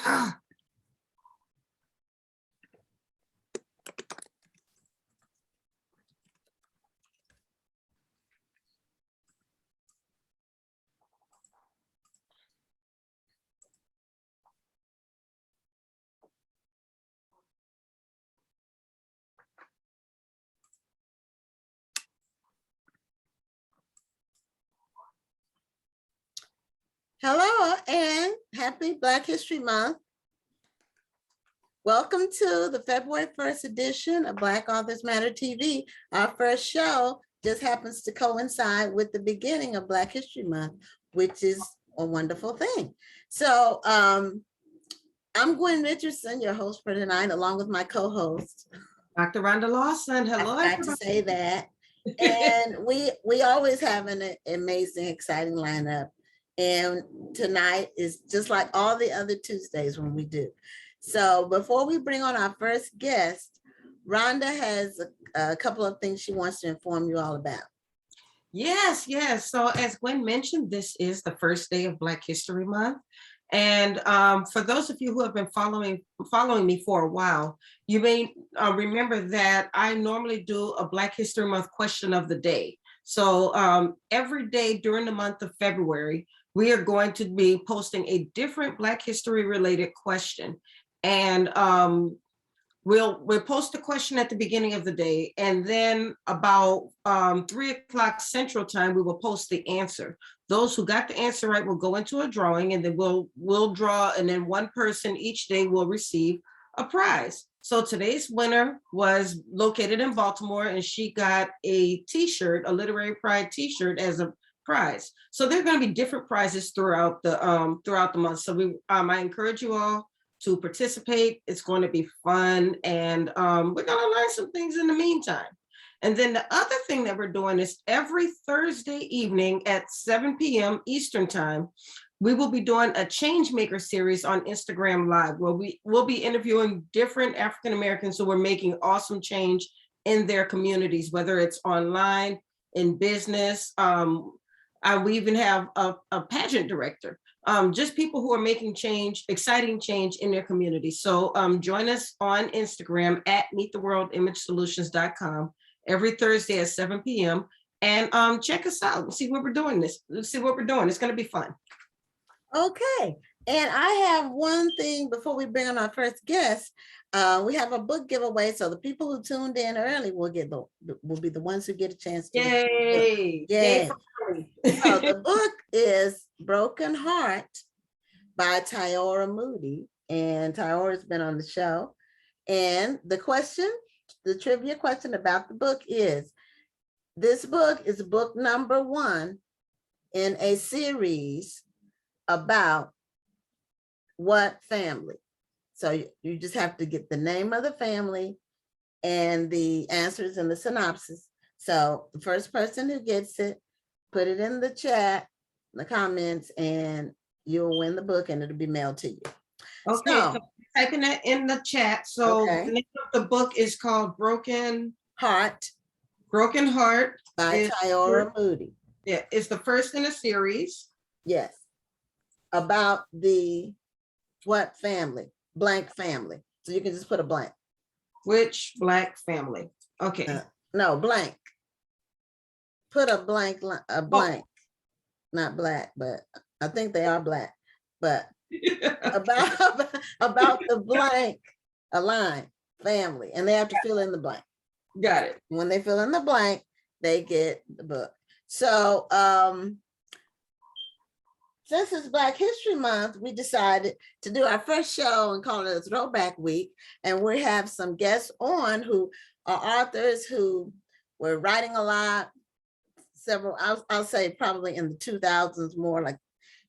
Hello and happy Black History Month. Welcome to the February 1st edition of Black Authors Matter TV. Our first show just happens to coincide with the beginning of Black History Month, which is a wonderful thing. So I'm Gwen Richardson, your host for tonight, along with my co-host, Dr. Rhonda Lawson. Hello, I forgot to say that. And we always have an amazing, exciting lineup. And tonight is just like all the other Tuesdays when we do. So before we bring on our first guest, Rhonda has a couple of things she wants to inform you all about. Yes. So as Gwen mentioned, this is the first day of Black History Month. And for those of you who have been following me for a while, you may remember that I normally do a Black History Month question of the day. So every day during the month of February, we are going to be posting a different Black history related question. And we'll post a question at the beginning of the day, and then about 3 o'clock Central Time, we will post the answer. Those who got the answer right will go into a drawing, and then we'll draw, and then one person each day will receive a prize. So today's winner was located in Baltimore, and she got a t-shirt, a Literary Pride t-shirt as a prize. So there are going to be different prizes throughout the month. So I encourage you all to participate. It's going to be fun, and we're going to learn some things in the meantime. And then the other thing that we're doing is every Thursday evening at 7 p.m. Eastern Time, we will be doing a Changemaker series on Instagram Live, where we will be interviewing different African Americans who are making awesome change in their communities, whether it's online, in business. We even have a pageant director, just people who are making change, exciting change in their community. So join us on Instagram at meettheworldimagesolutions.com every Thursday at 7 p.m. and check us out and see what we're doing. It's going to be fun. Okay. And I have one thing before we bring on our first guest. We have a book giveaway, so the people who tuned in early will be the ones who get a chance to. Yay! Yay! So the book is Broken Heart by Tyora Moody, and Tyora's been on the show. And the trivia question about the book is: this book is book number 1 in a series about what family? So you just have to get the name of the family and the answers in the synopsis. So the first person who gets it, put it in the chat, the comments, and you'll win the book, and it'll be mailed to you. Okay, so typing that in the chat. So the name of the book is called Broken Heart by Tyora Moody. Yeah, it's the first in a series. Yes. About the what family? Blank family. So you can just put a blank. Which Black family? Okay. No, blank. Put a blank. Not black, but I think they are Black. But about the blank, a line, family, and they have to fill in the blank. Got it. When they fill in the blank, they get the book. So since it's Black History Month, we decided to do our first show and call it a Throwback Week. And we have some guests on who are authors who were writing a lot, several, I'll say probably in the 2000s more like,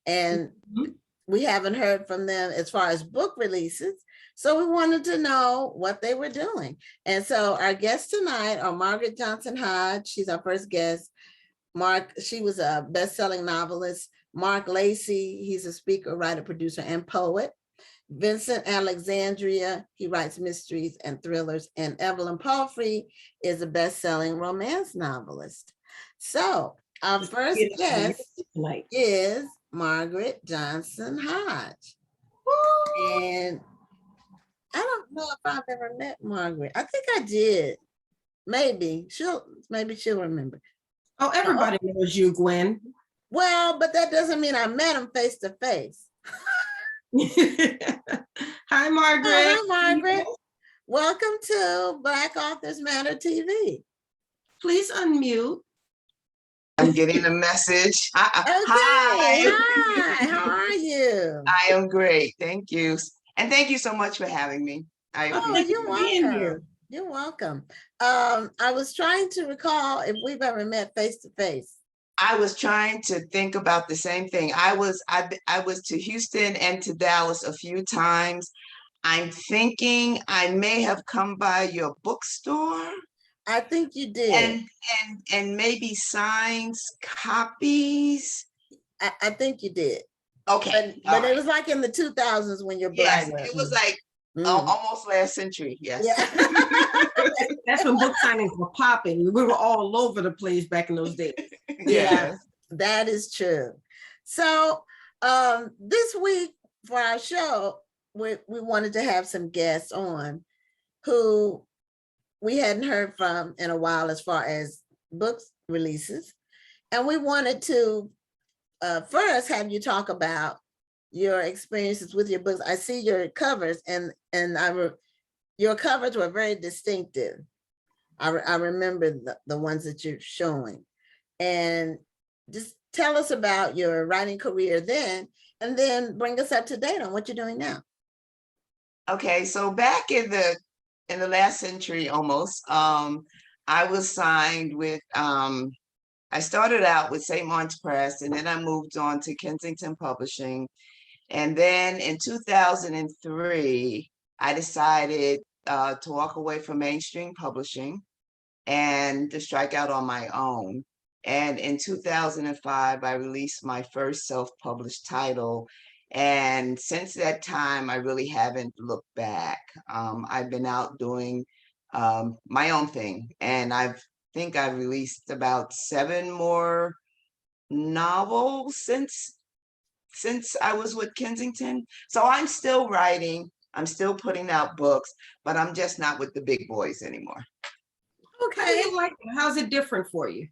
and we haven't heard from them as far as book releases. So we wanted to know what they were doing. And so our guests tonight are Margaret Johnson-Hodge. She's our first guest. Marc, she was a best-selling novelist. Marc Lacy, he's a speaker, writer, producer, and poet. Vincent Alexandria, he writes mysteries and thrillers. And Evelyn Palfrey is a best-selling romance novelist. So our first guest is Margaret Johnson-Hodge. And I don't know if I've ever met Margaret. I think I did. Maybe she'll remember. Oh, everybody knows you, Gwen. Well, but that doesn't mean I met him face to face. Hi, Margaret. Hi, Margaret. Welcome to Black Authors Matter TV. Please unmute. I'm getting a message. Okay. Hi. Hi. How are you? I am great. Thank you. And thank you so much for having me. I appreciate You're welcome. You're welcome. I was trying to recall if we've ever met face to face. I was trying to think about the same thing. I was to Houston and to Dallas a few times. I'm thinking I may have come by your bookstore. I think you did. And maybe signs, copies. I think you did. Okay. But it was like in the 2000s when your Yes, bride it was like almost last century. Yes. Yeah. That's when book signings were popping. We were all over the place back in those days. Yes, that is true. So this week for our show, we wanted to have some guests on who we hadn't heard from in a while as far as books releases. And we wanted to first have you talk about your experiences with your books. I see your covers and your covers were very distinctive. I remember the ones that you're showing. And just tell us about your writing career then, and then bring us up to date on what you're doing now. Okay, so back in the last century almost, I was signed with, I started out with St. Mark's Press, and then I moved on to Kensington Publishing. And then in 2003, I decided to walk away from mainstream publishing and to strike out on my own. And in 2005, I released my first self-published title. And since that time, I really haven't looked back. I've been out doing my own thing. And think I've released about 7 more novels since I was with Kensington. So I'm still writing, I'm still putting out books, but I'm just not with the big boys anymore. Okay. How do you like it? How's it different for you?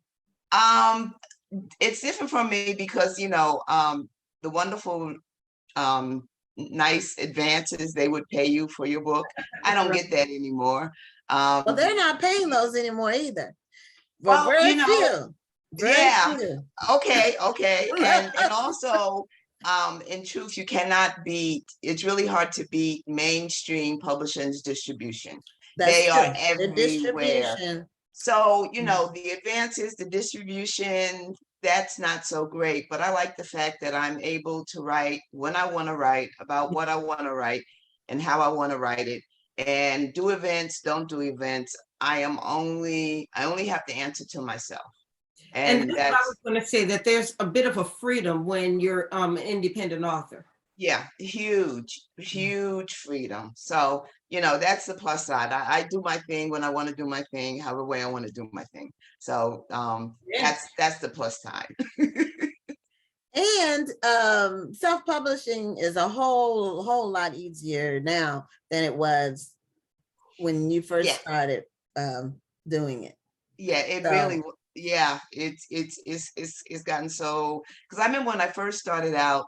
It's different for me because, the wonderful, nice advances they would pay you for your book. I don't get that anymore. Well, they're not paying those anymore either. Well, very few. Few. Okay. And also, in truth, you cannot beat, it's really hard to beat mainstream publishing's distribution. They are everywhere. So, the advances, the distribution, that's not so great, but I like the fact that I'm able to write when I want to write, about what I want to write and how I want to write it, and do events, don't do events. I only have to answer to myself. And that's what I was going to say, that there's a bit of a freedom when you're an independent author. Yeah, huge freedom. So, that's the plus side. I do my thing when I want to do my thing, however way I want to do my thing. So that's the plus side. And self-publishing is a whole lot easier now than it was when you first started doing it. Yeah, it's gotten so, because I remember when I first started out,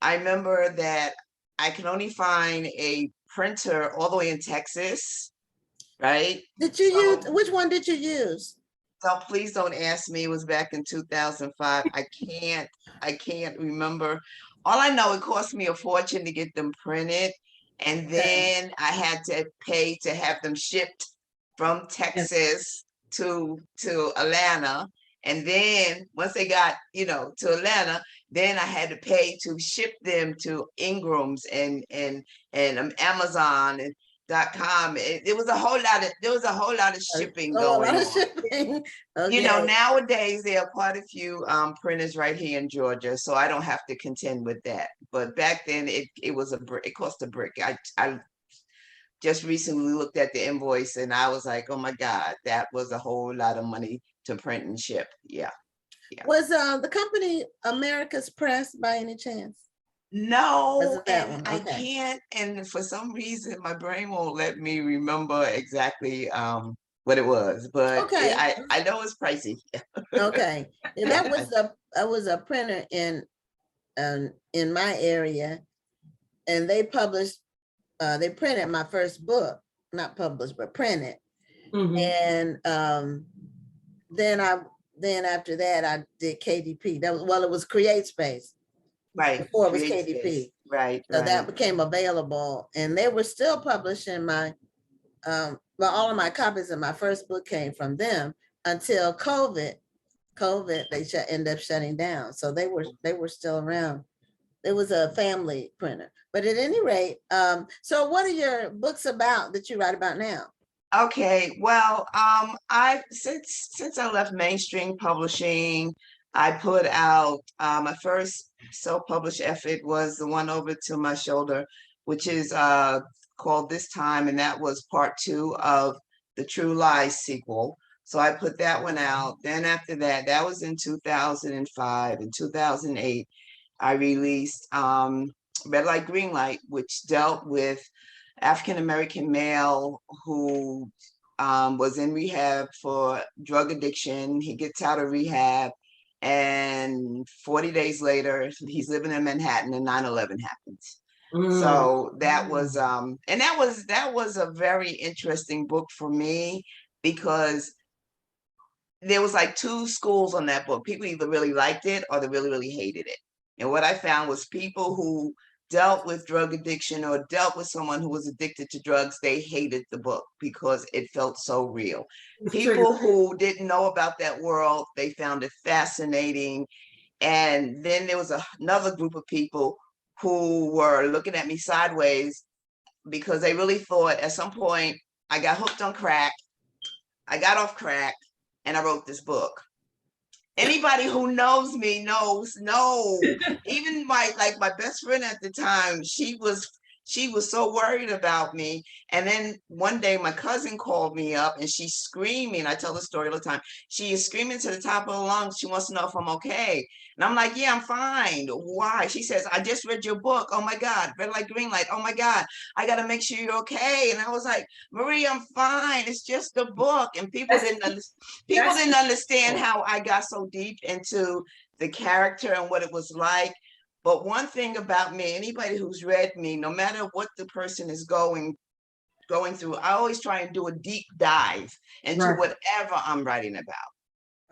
I remember that I can only find a printer all the way in Texas, right? Which one did you use? So please don't ask me. It was back in 2005. I can't remember. All I know, it cost me a fortune to get them printed. And then I had to pay to have them shipped from Texas to Atlanta. And then once they got, to Atlanta, then I had to pay to ship them to Ingram's and Amazon and .com. There was a whole lot of shipping going on. Okay. Nowadays there are quite a few printers right here in Georgia, so I don't have to contend with that. But back then it was it cost a brick. I just recently looked at the invoice and I was like, oh my God, that was a whole lot of money to print and ship. Yeah. Was the company America's Press by any chance? No, Wasn't that and one? I Okay. can't, and for some reason, my brain won't let me remember exactly what it was, but Okay. I know it's pricey. Okay. Yeah, that was a printer in my area, and they printed my first book, not published, but printed. Mhm. And then after that I did KDP. It was Create Space Right, before it was create space. KDP. Right, So that right. became available, and they were still publishing well, all of my copies of my first book came from them until COVID, they ended up shutting down. So they were still around. It was a family printer. But at any rate, so what are your books about that you write about now? Okay, well, I since I left mainstream publishing, I put out my first self-published effort was the one over to my shoulder, which is called This Time, and that was part two of the True Lies sequel. So I put that one out. Then after that, that was in 2005. In 2008, I released Red Light, Green Light, which dealt with African American male who was in rehab for drug addiction. He gets out of rehab, and 40 days later, he's living in Manhattan, and 9/11 happens. Mm. So that was and that was a very interesting book for me because there was like two schools on that book. People either really liked it or they really, really hated it. And what I found was people who dealt with drug addiction or dealt with someone who was addicted to drugs, they hated the book because it felt so real. It's true. People who didn't know about that world, they found it fascinating. And then there was another group of people who were looking at me sideways because they really thought at some point I got hooked on crack, I got off crack, and I wrote this book. Anybody who knows me knows, no, even my best friend at the time, she was so worried about me. And then one day my cousin called me up and she's screaming. I tell the story all the time. She is screaming to the top of her lungs. She wants to know if I'm okay. And I'm like, yeah, I'm fine. Why? She says, I just read your book. Oh my God. Red light, green light. Oh my God. I got to make sure you're okay. And I was like, Marie, I'm fine. It's just a book. And people That's didn't understand how I got so deep into the character and what it was like. But one thing about me, anybody who's read me, no matter what the person is going through, I always try and do a deep dive into right. whatever I'm writing about.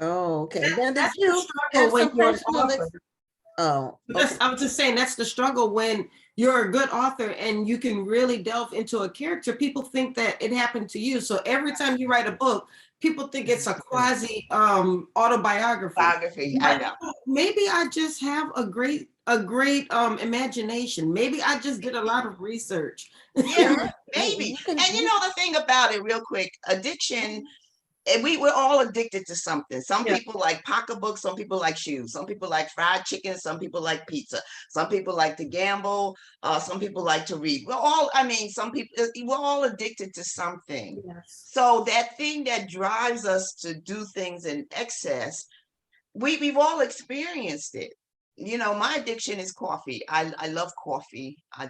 Oh, okay. Now, did That's the you struggle have when some you're an personal author. Oh, okay. I was just saying that's the struggle when you're a good author and you can really delve into a character. People think that it happened to you. So every time you write a book, people think it's a quasi autobiography. Biography, I But know. maybe I just have a great imagination. Maybe I just did a lot of research. Yeah, maybe. You can, And you know the thing about it, real quick, addiction, and we're all addicted to something. Some Yeah. people like pocketbooks, some people like shoes, some people like fried chicken, some people like pizza, some people like to gamble, some people like to read. Some people, we're all addicted to something. Yes. So that thing that drives us to do things in excess, we've all experienced it. You know, my addiction is coffee. I love coffee. I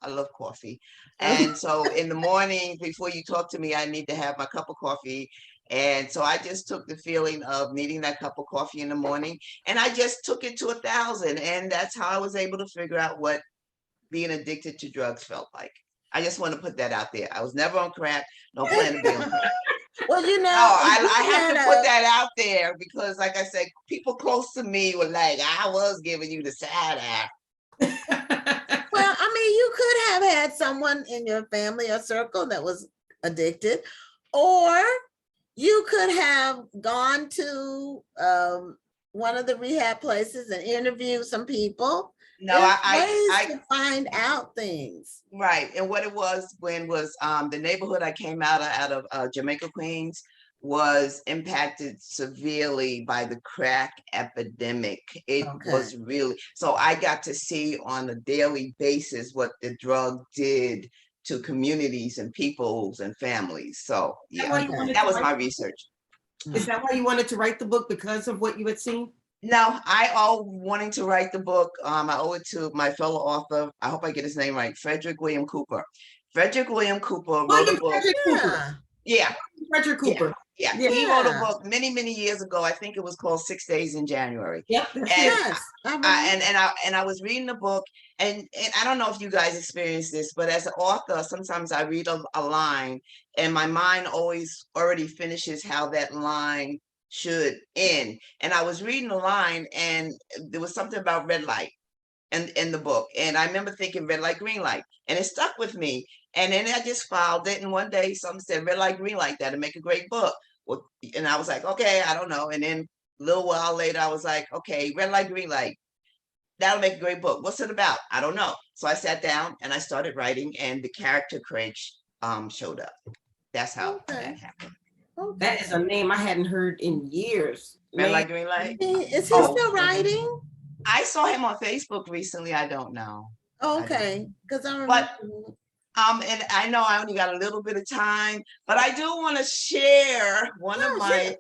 love coffee. And so in the morning before you talk to me, I need to have my cup of coffee. And so I just took the feeling of needing that cup of coffee in the morning and I just took it to 1,000. And that's how I was able to figure out what being addicted to drugs felt like. I just want to put that out there. I was never on crack, no plan to be on crack. well, No, if I you have had to put that out there because, like I said, people close to me were like, I was giving you the side eye. well, I mean, you could have had someone in your family or circle that was addicted, or you could have gone to one of the rehab places and interviewed some people. No, There's ways to find out things. right. And what it was when was the neighborhood I came out of Jamaica, Queens, was impacted severely by the crack epidemic. It Okay. was really, so I got to see on a daily basis what the drug did to communities and peoples and families. So Is that yeah, why you Okay. wanted that to was write? my research. Is that why you wanted to write the book because of what you had seen? No, I owe wanting to write the book. I owe it to my fellow author. I hope I get his name right. Frederick William Cooper. Frederick William Cooper wrote a William book. Frederick Cooper. Yeah, Yeah, Frederick yeah, Cooper. yeah. Yeah. He wrote a yeah, book many, many years ago. I think it was called 6 Days in January. Yep, that's And it. yes. I I remember. and I was reading the book, and I don't know if you guys experience this, but as an author, sometimes I read a line, and my mind always already finishes how that line should end. And I was reading the line, and there was something about red light in the book, and I remember thinking red light, green light, and it stuck with me. And then I just filed it, and one day someone said red light, green light, that'll make a great book. Well, and I was like, okay, I don't know. And then a little while later, I was like, okay, red light, green light, that'll make a great book. What's it about? I don't know. So I sat down and I started writing, and the character Craig showed up. That's how Okay. that happened. Okay. That is a name I hadn't heard in years. Red Man, light, green light. Is he Oh. still writing? I saw him on Facebook recently. I don't know. Okay, because I remember. And I know I only got a little bit of time, but I do want to share one of my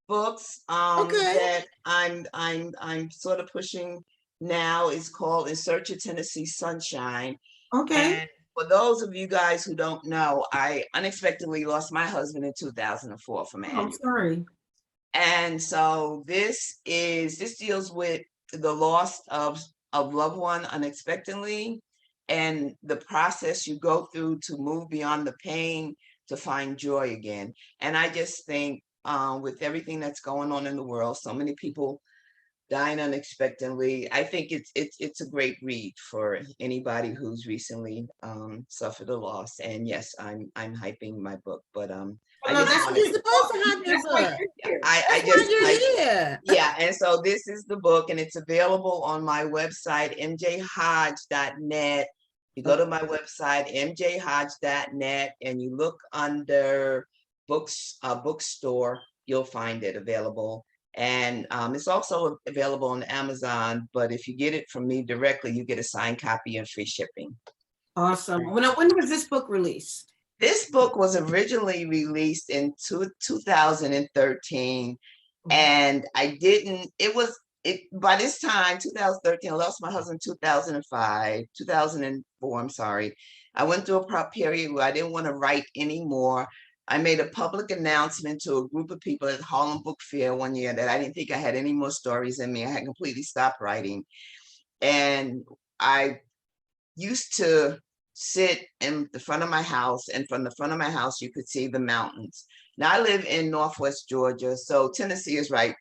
books that I'm sort of pushing now. Is called In Search of Tennessee Sunshine. okay. And for those of you guys who don't know, I unexpectedly lost my husband in 2004 from I'm annual. sorry. And so this deals with the loss of loved one unexpectedly, and the process you go through to move beyond the pain to find joy again. And I just think with everything that's going on in the world, so many people dying unexpectedly, I think it's a great read for anybody who's recently suffered a loss. And yes, I'm hyping my book, but I No, just that's wanted You're supposed to have your That's why book. you're here. I That's just why you're here. yeah, and so this is the book, and it's available on my website, mjhodge.net. You go to my website, mjhodge.net, and you look under books, bookstore, you'll find it available. And it's also available on Amazon, but if you get it from me directly, you get a signed copy and free shipping. Awesome. When was this book released? This book was originally released in 2013, and by this time, 2013, I lost my husband 2004, I'm sorry. I went through a period where I didn't want to write anymore. I made a public announcement to a group of people at Harlem Book Fair one year that I didn't think I had any more stories in me. I had completely stopped writing. And I used to sit in the front of my house, and from the front of my house, you could see the mountains. Now I live in Northwest Georgia, so Tennessee is right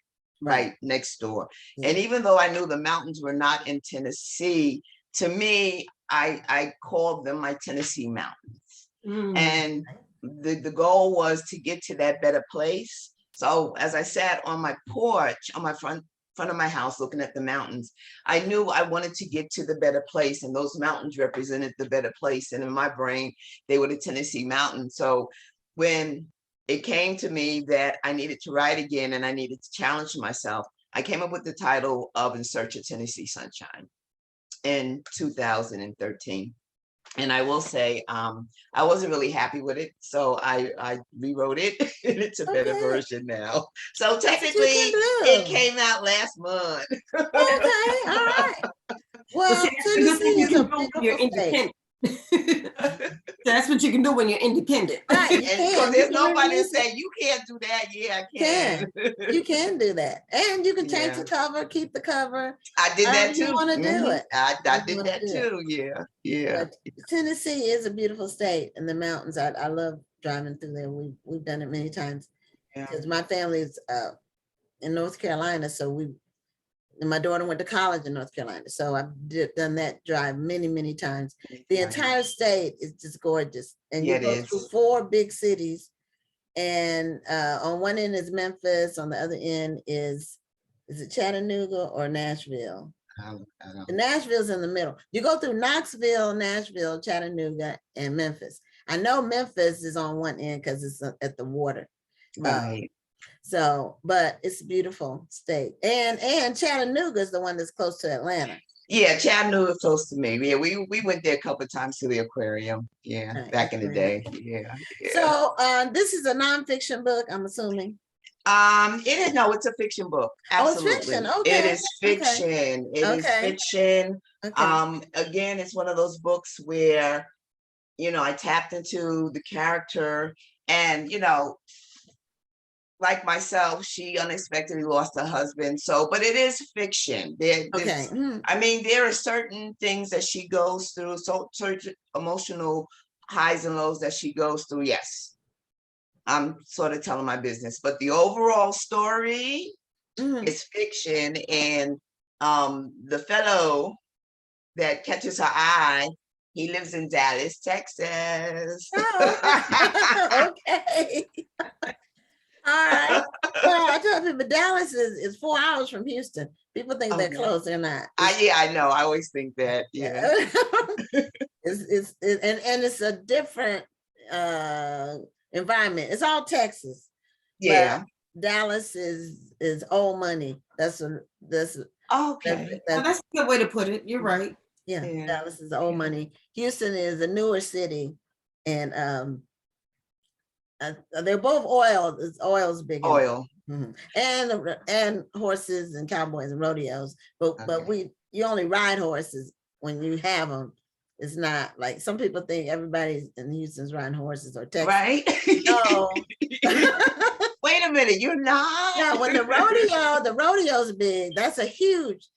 next door. Yeah. And even though I knew the mountains were not in Tennessee, to me, I called them my Tennessee mountains. And the goal was to get to that better place. So as I sat on my porch, on my front of my house looking at the mountains, I knew I wanted to get to the better place, and those mountains represented the better place. And in my brain, they were the Tennessee mountains. So when it came to me that I needed to write again and I needed to challenge myself, I came up with the title of In Search of Tennessee Sunshine in 2013. And I will say, I wasn't really happy with it, so I rewrote it, and it's a better version now. So technically, it came out last month. Okay, all right. Well, Tennessee is a beautiful state. That's what you can do when you're independent. Right, Because there's nobody to say you can't do that. Yeah, I can. You can do that, and you can change the cover, keep the cover. I did that too. You want to do it? I did that too. Yeah, yeah. But Tennessee is a beautiful state, and the mountains. I love driving through there. We've done it many times because my family is in North Carolina, so my daughter went to college in North Carolina, so I've done that drive many times. The entire state is just gorgeous, and you go through 4 big cities, and on one end is Memphis, on the other end is it Chattanooga or Nashville? I don't. Nashville's in the middle. You go through Knoxville, Nashville, Chattanooga, and Memphis. I know Memphis is on one end because it's at the water. Right. So, but it's a beautiful state. And Chattanooga is the one that's close to Atlanta. Yeah, Chattanooga is close to me. Yeah, we went there a couple of times to the aquarium. Yeah, back in the day. Yeah. So this is a nonfiction book, I'm assuming. It is, no, it's a fiction book. Oh, it's Absolutely. fiction. It Okay. is fiction. It is Okay. fiction. Okay. Again, it's one of those books where, I tapped into the character and, like myself, she unexpectedly lost her husband. So, but it is fiction. Okay. I mean, there are certain things that she goes through, so certain emotional highs and lows that she goes through. Yes, I'm sort of telling my business, but the overall story is fiction. And the fellow that catches her eye, he lives in Dallas, Texas. Oh, okay. All right. Well, I tell people Dallas is 4 hours from Houston. People think they're Okay. close. They're not. Yeah, I know. I always think that. Yeah. And it's a different environment. It's all Texas. Yeah. But Dallas is old money. That's Okay. Well, that's a good way to put it. You're right. Yeah, Yeah. Dallas is old money. Houston is a newer city, and they're both oil. Oil's big. Oil. And horses and cowboys and rodeos. But you only ride horses when you have them. It's not like some people think everybody in Houston's riding horses or Texas. Right? No. Wait a minute, you're not? Yeah, when the rodeo's big, that's a huge,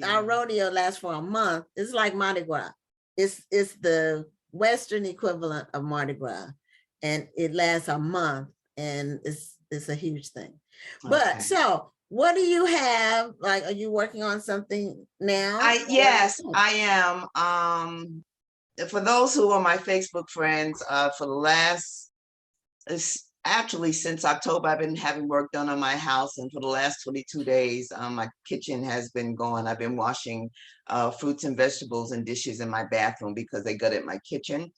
our rodeo lasts for a month. It's like Mardi Gras. It's the Western equivalent of Mardi Gras. And it lasts a month and it's a huge thing. But so what do you have? Like, are you working on something now? Yes, I am. For those who are my Facebook friends, for the last, actually since October, I've been having work done on my house, and for the last 22 days, my kitchen has been going. I've been washing fruits and vegetables and dishes in my bathroom because they gutted my kitchen.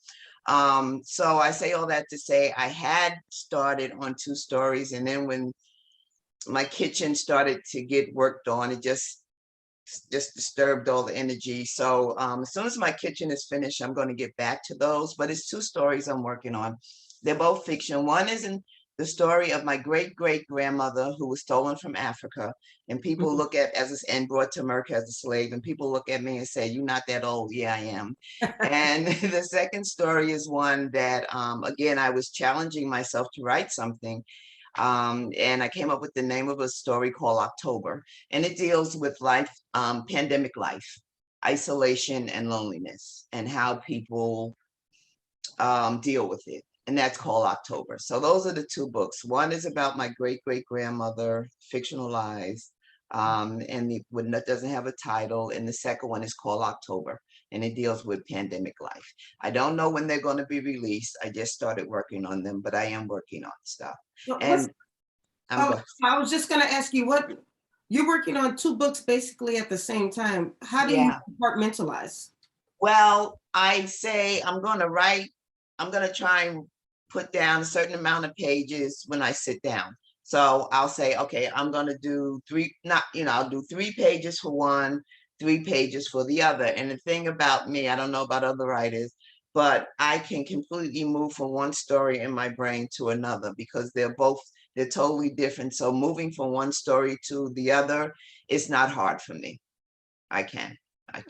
So I say all that to say I had started on 2 stories, and then when my kitchen started to get worked on, it just disturbed all the energy. So as soon as my kitchen is finished, I'm going to get back to those. But it's 2 stories I'm working on. They're both fiction. One is in the story of my great-great-grandmother who was stolen from Africa, and people look at and brought to America as a slave, and people look at me and say, "You're not that old." Yeah, I am. And the second story is one that again, I was challenging myself to write something. And I came up with the name of a story called October, and it deals with life, pandemic life, isolation and loneliness, and how people deal with it. And that's called October. So those are the 2 books. One is about my great-great-grandmother, fictionalized, and when that doesn't have a title. And the second one is called October, and it deals with pandemic life. I don't know when they're going to be released. I just started working on them, but I am working on stuff. And I was just going to ask you, what you're working on 2 books basically at the same time. How do you compartmentalize? Well, I say I'm going to try and put down a certain amount of pages when I sit down. So I'll say, okay, I'm going to do 3, I'll do 3 pages for one, 3 pages for the other. And the thing about me, I don't know about other writers, but I can completely move from one story in my brain to another because they're totally different. So moving from one story to the other is not hard for me. I can.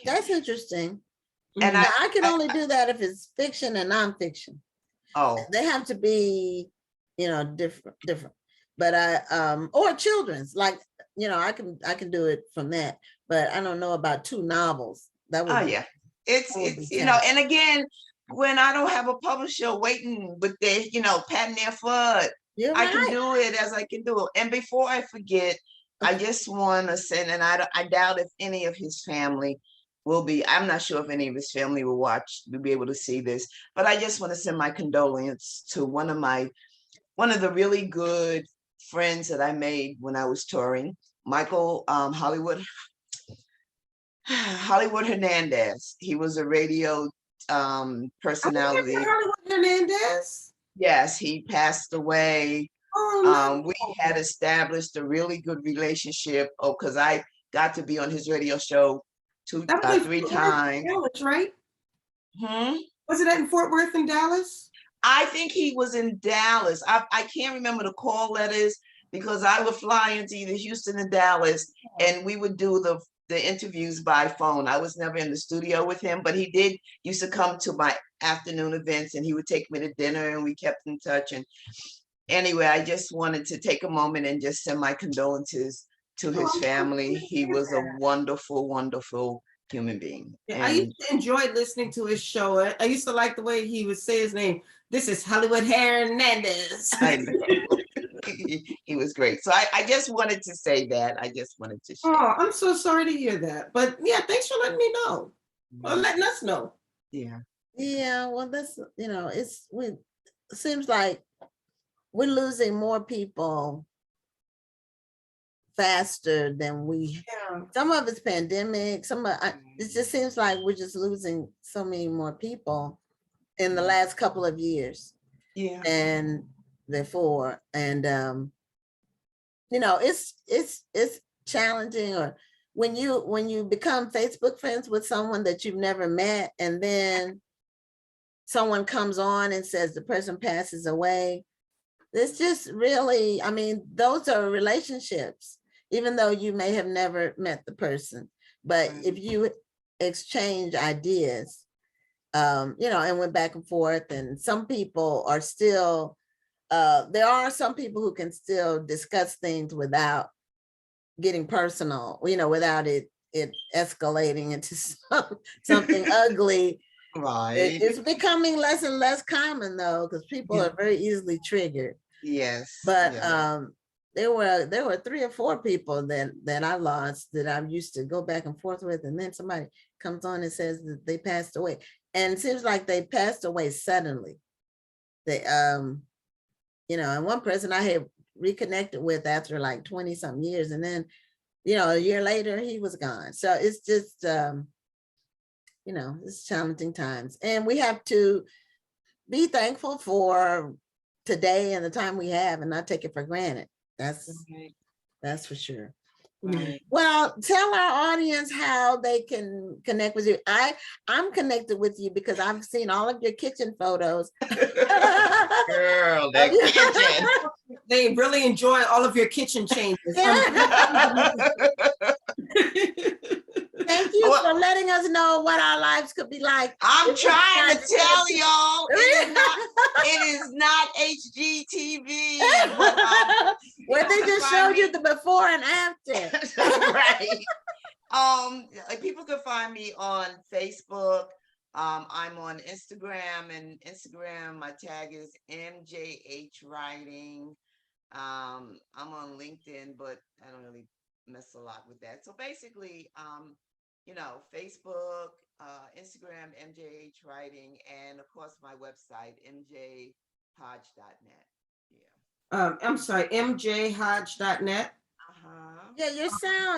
That's interesting. And I can only do that if it's fiction and nonfiction. Oh, they have to be, different. But or children's, like, I can do it from that. But I don't know about 2 novels. That would it's and again, when I don't have a publisher waiting with their, patting their foot, I can do it as I can do it. And before I forget, I just want to send, and I doubt if any of his family will be, I'm not sure if any of his family will be able to see this, but I just want to send my condolence to one of the really good friends that I made when I was touring, Michael Hollywood Hernandez. He was a radio personality. Hollywood Hernandez? Yes, he passed away. Oh, no. We had established a really good relationship. Because I got to be on his radio show 3 times. Dallas, right? Was it in Fort Worth and Dallas? I think he was in Dallas. I can't remember the call letters. because I would fly into either Houston or Dallas, and we would do the interviews by phone. I was never in the studio with him, but he did used to come to my afternoon events, and he would take me to dinner, and we kept in touch. And anyway, I just wanted to take a moment and just send my condolences to his family. He was a wonderful, wonderful human being. Yeah, I used to enjoy listening to his show. I used to like the way he would say his name. This is Hollywood Hernandez. I know. He was great. So I just wanted to say that. I just wanted to share. Oh, I'm so sorry to hear that. But yeah, thanks for letting me know. Or letting us know. Yeah. Yeah, well, that's, it seems like we're losing more people faster than some of it's pandemic, it just seems like we're just losing so many more people in the last couple of years. Yeah. And before, and it's challenging. Or when you become Facebook friends with someone that you've never met, and then someone comes on and says the person passes away, it's just really, I mean, those are relationships, even though you may have never met the person. But if you exchange ideas, and went back and forth, and some people are still, there are some people who can still discuss things without getting personal, without it escalating into something ugly. Right. It's becoming less and less common, though, because people are very easily triggered. Yes. But yes. there were 3 or 4 people that I lost that I used to go back and forth with, and then somebody comes on and says that they passed away, and it seems like they passed away suddenly. They and one person I had reconnected with after like 20 something years, and then a year later he was gone. So it's just it's challenging times, and we have to be thankful for today and the time we have, and not take it for granted. That's for sure. Right. Well, tell our audience how they can connect with you. I'm connected with you because I've seen all of your kitchen photos. Girl, that kitchen. They really enjoy all of your kitchen changes. Thank you for letting us know what our lives could be like. I'm trying to tell y'all, it is not HGTV. Where they just showed you the before and after. Right. People can find me on Facebook. I'm on Instagram, and Instagram, my tag is MJH Writing. I'm on LinkedIn, but I don't really mess a lot with that. So basically, Facebook, Instagram, MJH Writing, and of course my website, mjhodge.net. Yeah. I'm sorry, mjhodge.net. Yeah,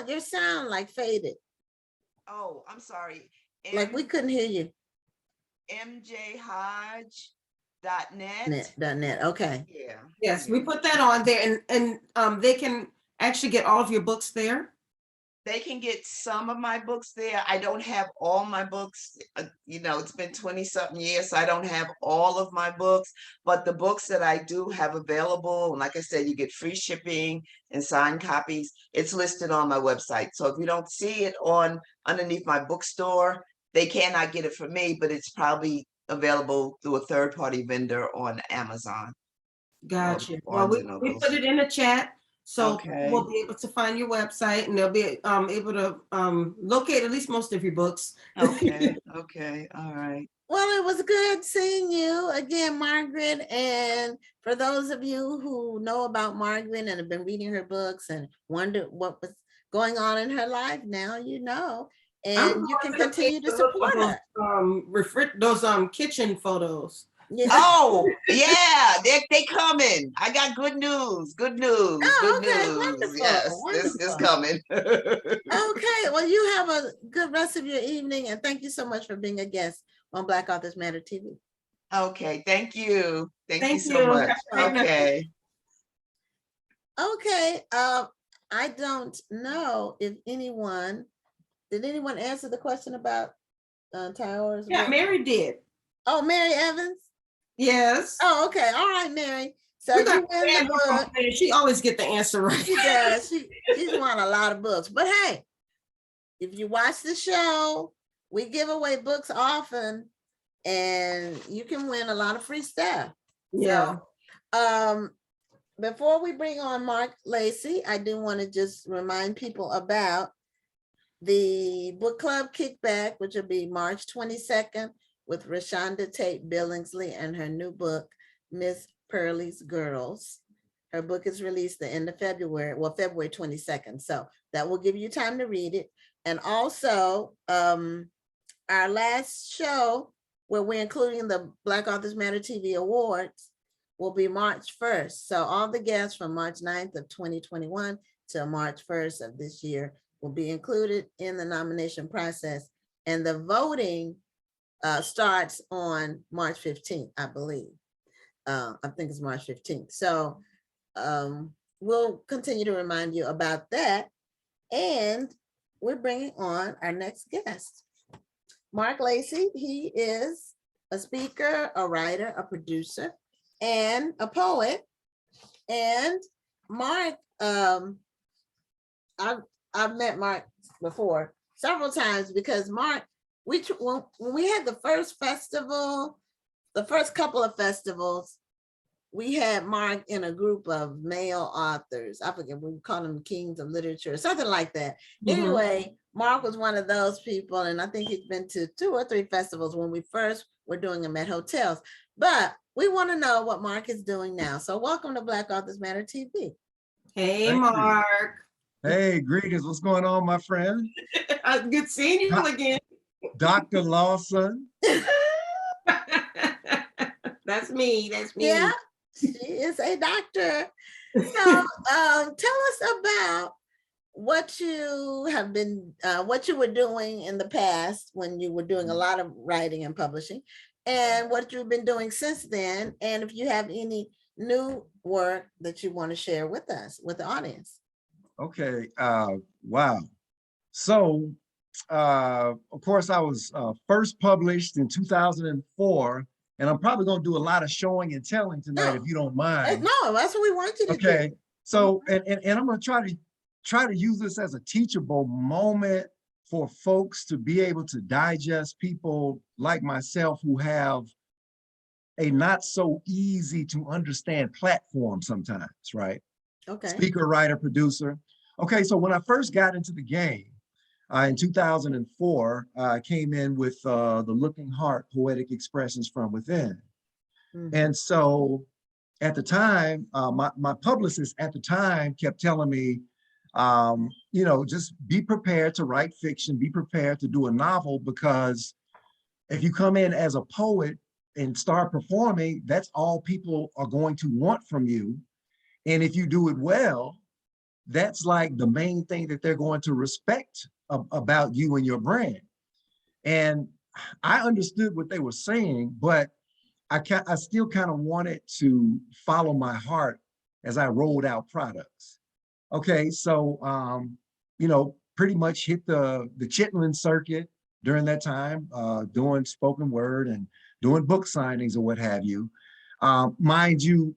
your sound like faded. Oh, I'm sorry. Like we couldn't hear you. mjhodge.net. .net. Okay. Yeah. Yes, we put that on there, and they can actually get all of your books there. They can get some of my books there. I don't have all my books. It's been 20 something years, so I don't have all of my books, but the books that I do have available, and like I said, you get free shipping and signed copies. It's listed on my website. So if you don't see it underneath my bookstore, they cannot get it from me, but it's probably available through a third-party vendor on Amazon. Gotcha. Well, we put it in the chat. So we'll be able to find your website, and they'll be able to locate at least most of your books. Okay. All right. Well, it was good seeing you again, Margaret. And for those of you who know about Margaret and have been reading her books and wonder what was going on in her life, now you know. And you can continue to support her. Those kitchen photos. Yeah. Oh, yeah, they coming. I got good news. Good news. Oh, good okay, news. wonderful, Yes, this is coming. Okay, well, you have a good rest of your evening, and thank you so much for being a guest on Black Authors Matter TV. Okay, thank you. Thank you so much. Okay. Okay, I don't know if did anyone answer the question about towers? Yeah, Mary did. Oh, Mary Evans? Yes. Oh, okay. All right, Mary. So We're if gonna you win ban the her from book, playing. She always get the answer right. she does. She's won a lot of books. But hey, if you watch the show, we give away books often, and you can win a lot of free stuff. Yeah. So, before we bring on Marc Lacy, I do want to just remind people about the book club kickback, which will be March 22nd with Rashonda Tate Billingsley and her new book, Miss Pearlie's Girls. Her book is released the end of February, well, February 22nd. So that will give you time to read it. And also, our last show where we're including the Black Authors Matter TV Awards will be March 1st. So all the guests from March 9th of 2021 to March 1st of this year will be included in the nomination process. And the voting starts on March 15th, I believe. I think it's March 15th. So we'll continue to remind you about that. And we're bringing on our next guest, Marc Lacy. He is a speaker, a writer, a producer, and a poet. And Marc, I've met Marc before several times because Marc, when we had the first festival, the first couple of festivals, we had Marc in a group of male authors. I forget, we call them kings of literature or something like that. Anyway, Marc was one of those people, and I think he's been to 2 or 3 festivals when we first were doing them at hotels. But we want to know what Marc is doing now. So welcome to Black Authors Matter TV. Hey, Thank you. Marc. Hey, greetings. What's going on, my friend? Good seeing you again. Dr. Lawson. That's me. That's me. Yeah, she is a doctor. So tell us about what you have been, what you were doing in the past when you were doing a lot of writing and publishing, and what you've been doing since then, and if you have any new work that you want to share with us, with the audience. Okay. Wow. So, of course, I was first published in 2004, and I'm probably going to do a lot of showing and telling tonight, if you don't mind. No, that's what we want you to do. Okay. So, and I'm going to try to use this as a teachable moment for folks to be able to digest people like myself who have a not so easy to understand platform sometimes, right? Okay. Speaker, writer, producer. Okay, so when I first got into the game in 2004, I came in with the Looking Heart Poetic Expressions from Within. And so at the time, my publicist at the time kept telling me, you know, just be prepared to write fiction, be prepared to do a novel, because if you come in as a poet and start performing, that's all people are going to want from you. And if you do it well, that's like the main thing that they're going to respect about you and your brand. And I understood what they were saying, but I still kind of wanted to follow my heart as I rolled out products. Okay, so, you know, pretty much hit the Chitlin circuit during that time, doing spoken word and doing book signings or what have you. Mind you,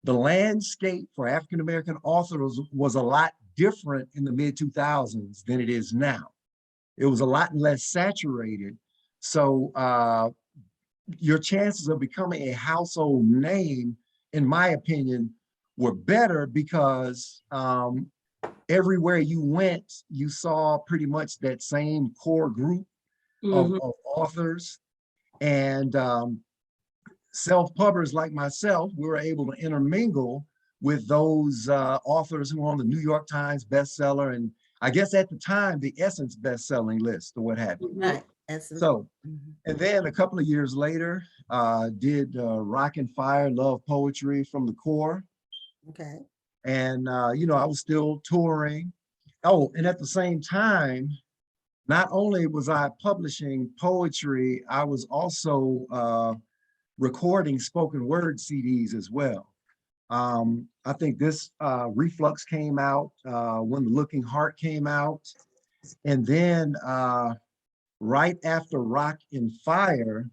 the landscape for African-American authors was a lot different in the mid-2000s than it is now. It was a lot less saturated. So your chances of becoming a household name, in my opinion, were better because everywhere you went, you saw pretty much that same core group of authors. And self-pubbers like myself, we were able to intermingle with those authors who were on the New York Times bestseller, and I guess at the time, the Essence best-selling list or what have you. Right. Essence. So, and then a couple of years later, did Rock and Fire, Love Poetry from the Core. Okay. And, you know, I was still touring. Oh, and at the same time, not only was I publishing poetry, I was also recording spoken word CDs as well. I think this Reflux came out when The Looking Heart came out. And then right after Rock and Fire,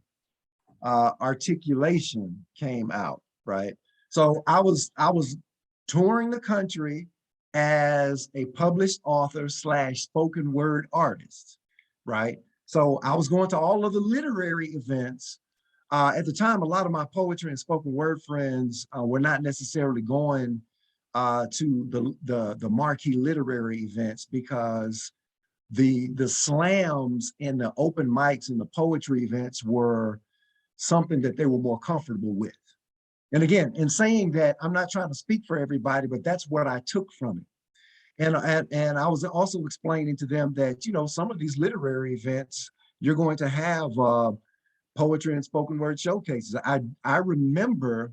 Articulation came out, right? So I was touring the country as a published author slash spoken word artist, right? So I was going to all of the literary events. At the time, a lot of my poetry and spoken word friends were not necessarily going to the marquee literary events because the slams and the open mics and the poetry events were something that they were more comfortable with. And again, in saying that, I'm not trying to speak for everybody, but that's what I took from it. And I was also explaining to them that, you know, some of these literary events, you're going to have poetry and spoken word showcases. I remember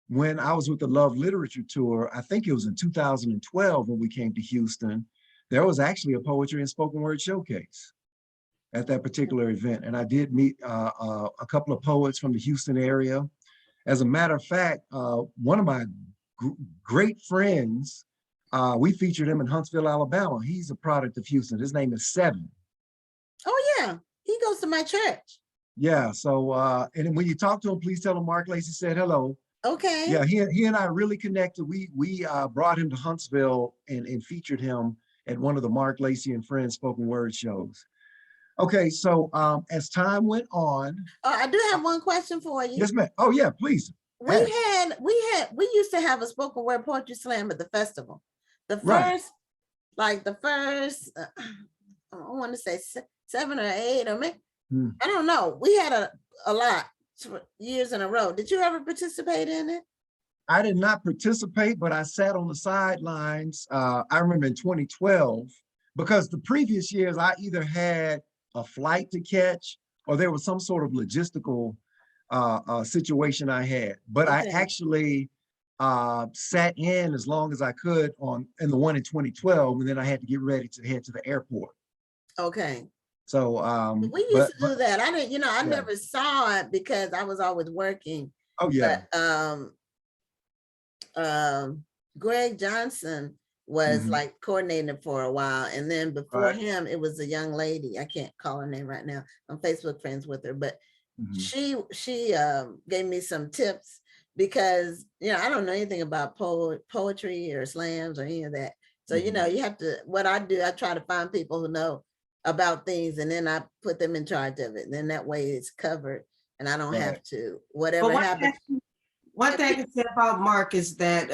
when I was with the Love Literature Tour, I think it was in 2012 when we came to Houston, there was actually a poetry and spoken word showcase at that particular event. And I did meet a couple of poets from the Houston area. As a matter of fact, one of my great friends, we featured him in Huntsville, Alabama. He's a product of Houston. His name is Seven. Oh yeah, he goes to my church. Yeah, so, and when you talk to him, please tell him Mark Lacy said hello. Okay. Yeah, he and I really connected. We brought him to Huntsville and featured him at one of the Mark Lacy and Friends spoken word shows. Okay, so as time went on. I do have one question for you. Yes, ma'am. Oh yeah, please. We used to have a spoken word poetry slam at the festival. The first, Right. I want to say 7 or 8 or maybe, I don't know. We had a lot years in a row. Did you ever participate in it? I did not participate, but I sat on the sidelines. I remember in 2012, because the previous years I either had a flight to catch or there was some sort of logistical situation I had. But I actually sat in as long as I could in the one in 2012, and then I had to get ready to head to the airport. Okay. So we used to do that. I didn't, I never saw it because I was always working. Oh yeah. But Greg Johnson was like coordinating for a while, and then before him it was a young lady. I can't call her name right now. I'm Facebook friends with her, but she gave me some tips because I don't know anything about poetry or slams or any of that. So you have to, what I do, I try to find people who know about things, and then I put them in charge of it. And then that way it's covered, and I don't have to whatever happens. One thing I can say about Mark is that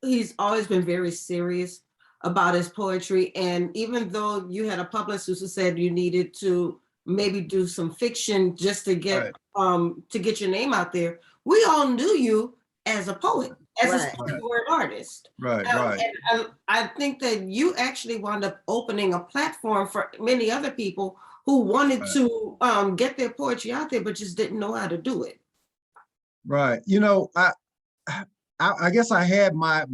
he's always been very serious about his poetry. And even though you had a publicist who said you needed to maybe do some fiction just to get your name out there, we all knew you as a poet, as a spoken word artist. And I think that you actually wound up opening a platform for many other people who wanted to get their poetry out there, but just didn't know how to do it. Right. I guess I had my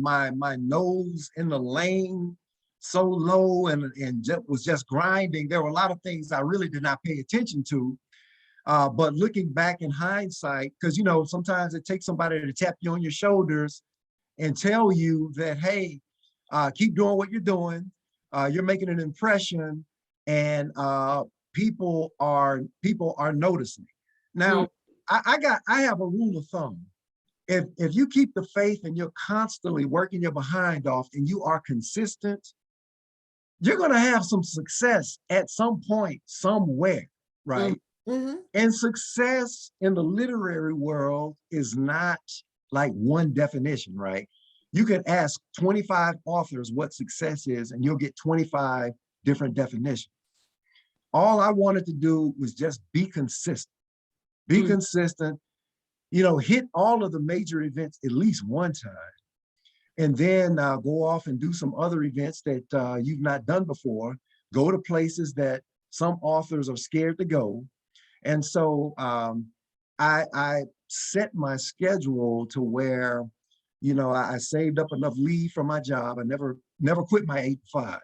nose in the lane so low and was just grinding. There were a lot of things I really did not pay attention to. But looking back in hindsight, because sometimes it takes somebody to tap you on your shoulders and tell you that, hey, keep doing what you're doing. You're making an impression, and people are noticing. Now, I have a rule of thumb. If you keep the faith and you're constantly working your behind off and you are consistent, you're going to have some success at some point, somewhere, right? And success in the literary world is not like one definition, right? You can ask 25 authors what success is, and you'll get 25 different definitions. All I wanted to do was just be consistent. Be consistent, hit all of the major events at least one time, and then go off and do some other events that you've not done before. Go to places that some authors are scared to go. And so I set my schedule to where, I saved up enough leave from my job. I never quit my 8 to 5.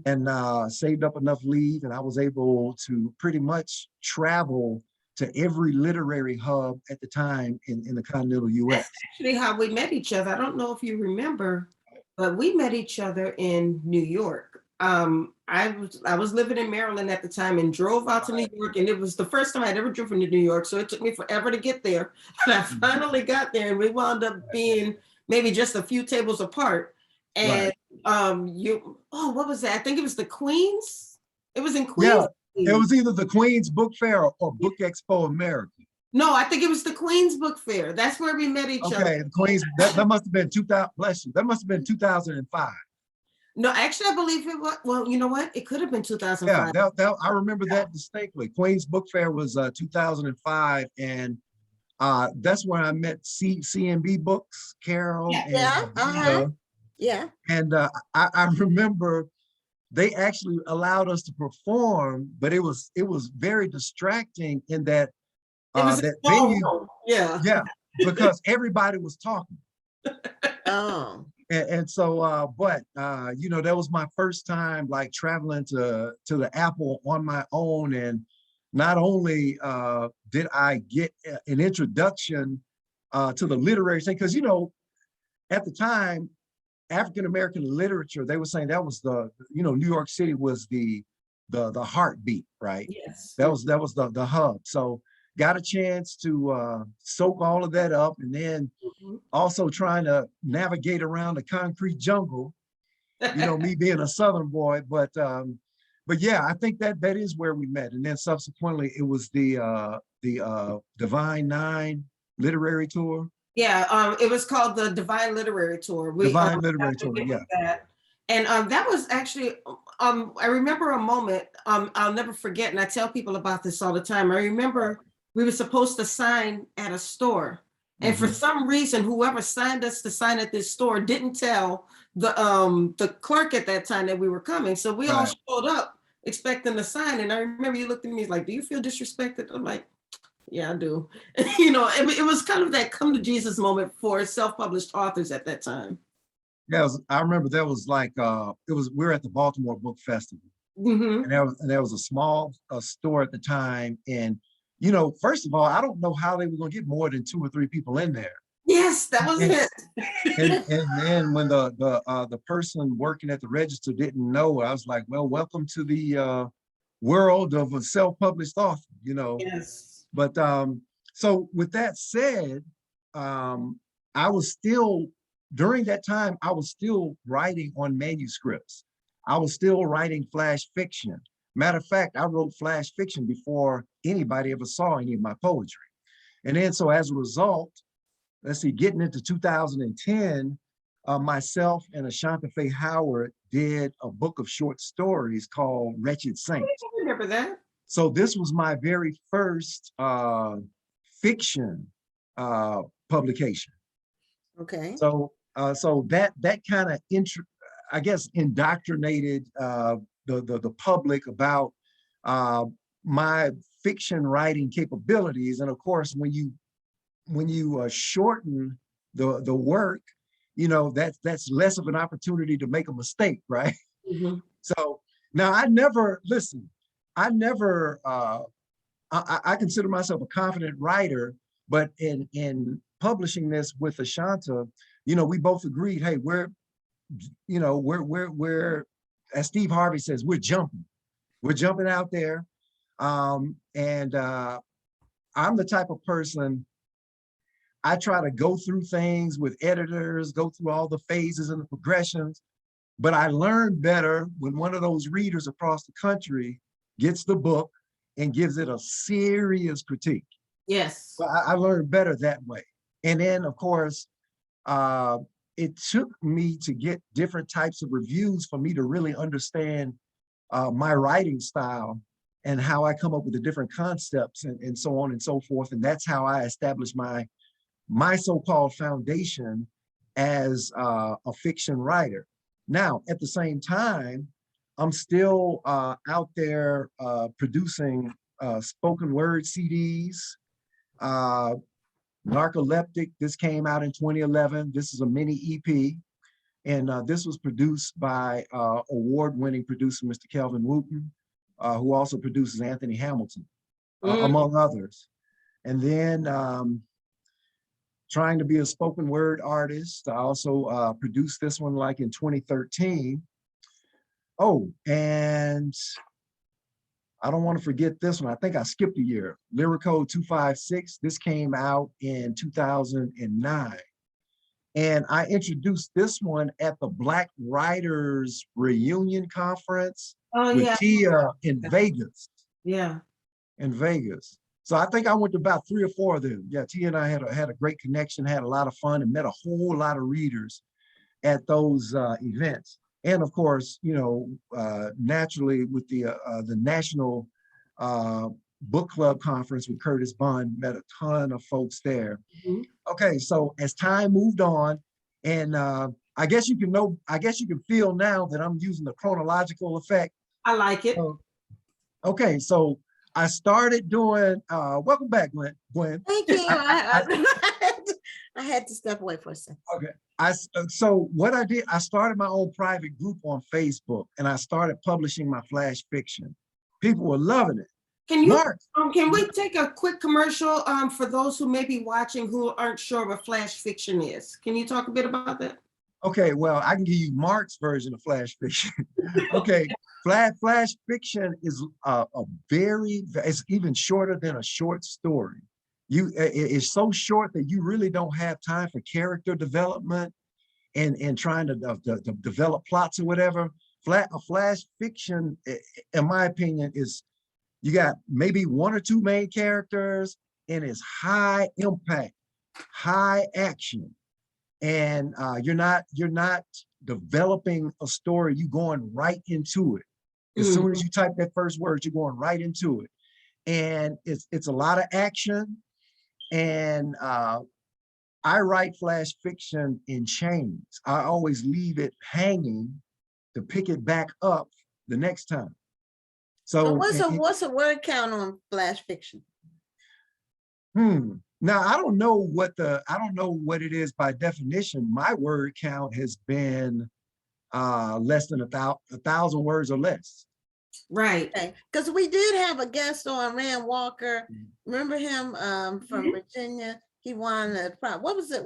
And saved up enough leave, and I was able to pretty much travel to every literary hub at the time in the continental US. That's actually how we met each other. I don't know if you remember, but we met each other in New York. I was living in Maryland at the time and drove out to New York, and it was the first time I'd ever driven to New York, so it took me forever to get there. But I finally got there, and we wound up being maybe just a few tables apart. And what was that? I think it was the Queens. It was in Queens. Yeah, it was either the Queens Book Fair or Book Expo America. No, I think it was the Queens Book Fair. That's where we met each other. Okay, the Queens, that must have been 2000, bless you, that must have been 2005. No, actually, I believe it was, well, you know what? It could have been 2005. Yeah, I remember that distinctly. Queens Book Fair was 2005, and that's where I met CMB Books, Carol. Yeah. And I remember they actually allowed us to perform, but it was very distracting in that that venue. Yeah, because everybody was talking. Oh. And so, but you know, that was my first time like traveling to the Apple on my own, and not only did I get an introduction to the literary thing, because you know, at the time, African American literature, they were saying that was New York City was the heartbeat, right? Yes. That was the hub. So got a chance to soak all of that up, and then also trying to navigate around the concrete jungle, you know, me being a Southern boy, but yeah, I think that is where we met. And then subsequently it was the Divine Nine literary tour. Yeah, it was called the Divine Literary Tour. Divine Literary Tour, yeah. That. And that was actually, I remember a moment, I'll never forget, and I tell people about this all the time. I remember we were supposed to sign at a store. And for some reason, whoever signed us to sign at this store didn't tell the clerk at that time that we were coming. So we all showed up expecting to sign. And I remember you looked at me like, do you feel disrespected? I'm like, yeah, I do. You know, it was kind of that come to Jesus moment for self-published authors at that time. Yeah, I remember that was like, we were at the Baltimore Book Festival. And there was a small store at the time. And you know, first of all, I don't know how they were going to get more than 2 or 3 people in there. Yes, that was it. And then when the person working at the register didn't know, I was like, well, welcome to the world of a self-published author, you know. Yes. But so with that said, I was still, during that time, I was still writing on manuscripts. I was still writing flash fiction. Matter of fact, I wrote flash fiction before anybody ever saw any of my poetry. And then so as a result, let's see, getting into 2010, myself and Ashanta Faye Howard did a book of short stories called Wretched Saints. I remember that. So this was my very first fiction publication. Okay. So that kind of I guess indoctrinated the public about my fiction writing capabilities. And of course, when you shorten the work, you know, that's less of an opportunity to make a mistake, right? So now I consider myself a confident writer, but in publishing this with Ashanta, you know, we both agreed, hey, we're as Steve Harvey says, we're jumping out there. And I'm the type of person, I try to go through things with editors, go through all the phases and the progressions, but I learn better when one of those readers across the country gets the book and gives it a serious critique. Yes. So I learned better that way. And then of course, it took me to get different types of reviews for me to really understand my writing style and how I come up with the different concepts and so on and so forth. And that's how I established my so-called foundation as a fiction writer. Now, at the same time, I'm still out there producing spoken word CDs, Narcoleptic. This came out in 2011. This is a mini EP. And this was produced by award-winning producer, Mr. Kelvin Wooten, who also produces Anthony Hamilton, among others. And then trying to be a spoken word artist. I also produced this one like in 2013. Oh, and I don't want to forget this one. I think I skipped a year. Lyrico 256. This came out in 2009. And I introduced this one at the Black Writers Reunion Conference Oh, with yeah. Tia in Vegas. Yeah. In Vegas. So I think I went to about 3 or 4 of them. Yeah, Tia and I had a great connection, had a lot of fun, and met a whole lot of readers at those events. And of course, you know, naturally with the National Book Club Conference with Curtis Bunn, met a ton of folks there. Mhm. Okay, so as time moved on, and I guess you can feel now that I'm using the chronological effect. I like it. Okay, so I started doing, welcome back, Gwen. Thank you. I I had to step away for a second. Okay, so what I did, I started my own private group on Facebook, and I started publishing my flash fiction. People were loving it. Can you, Marc, can we take a quick commercial for those who may be watching who aren't sure what flash fiction is? Can you talk a bit about that? okay, well, I can give you Marc's version of flash fiction. Okay, flash fiction is it's even shorter than a short story. It's so short that you really don't have time for character development and trying to develop plots or whatever. A flash fiction, in my opinion, is you got maybe 1 or 2 main characters, and it's high impact, high action. And you're not developing a story, you're going right into it. As soon as you type that first word, you're going right into it. And it's a lot of action. And I write flash fiction in chains. I always leave it hanging to pick it back up the next time. So what's a word count on flash fiction? Now I don't know what it is by definition. My word count has been less than 1,000 words or less. Right. Okay, because we did have a guest on, Rand Walker. Remember him from Virginia? He won the prize. What was it?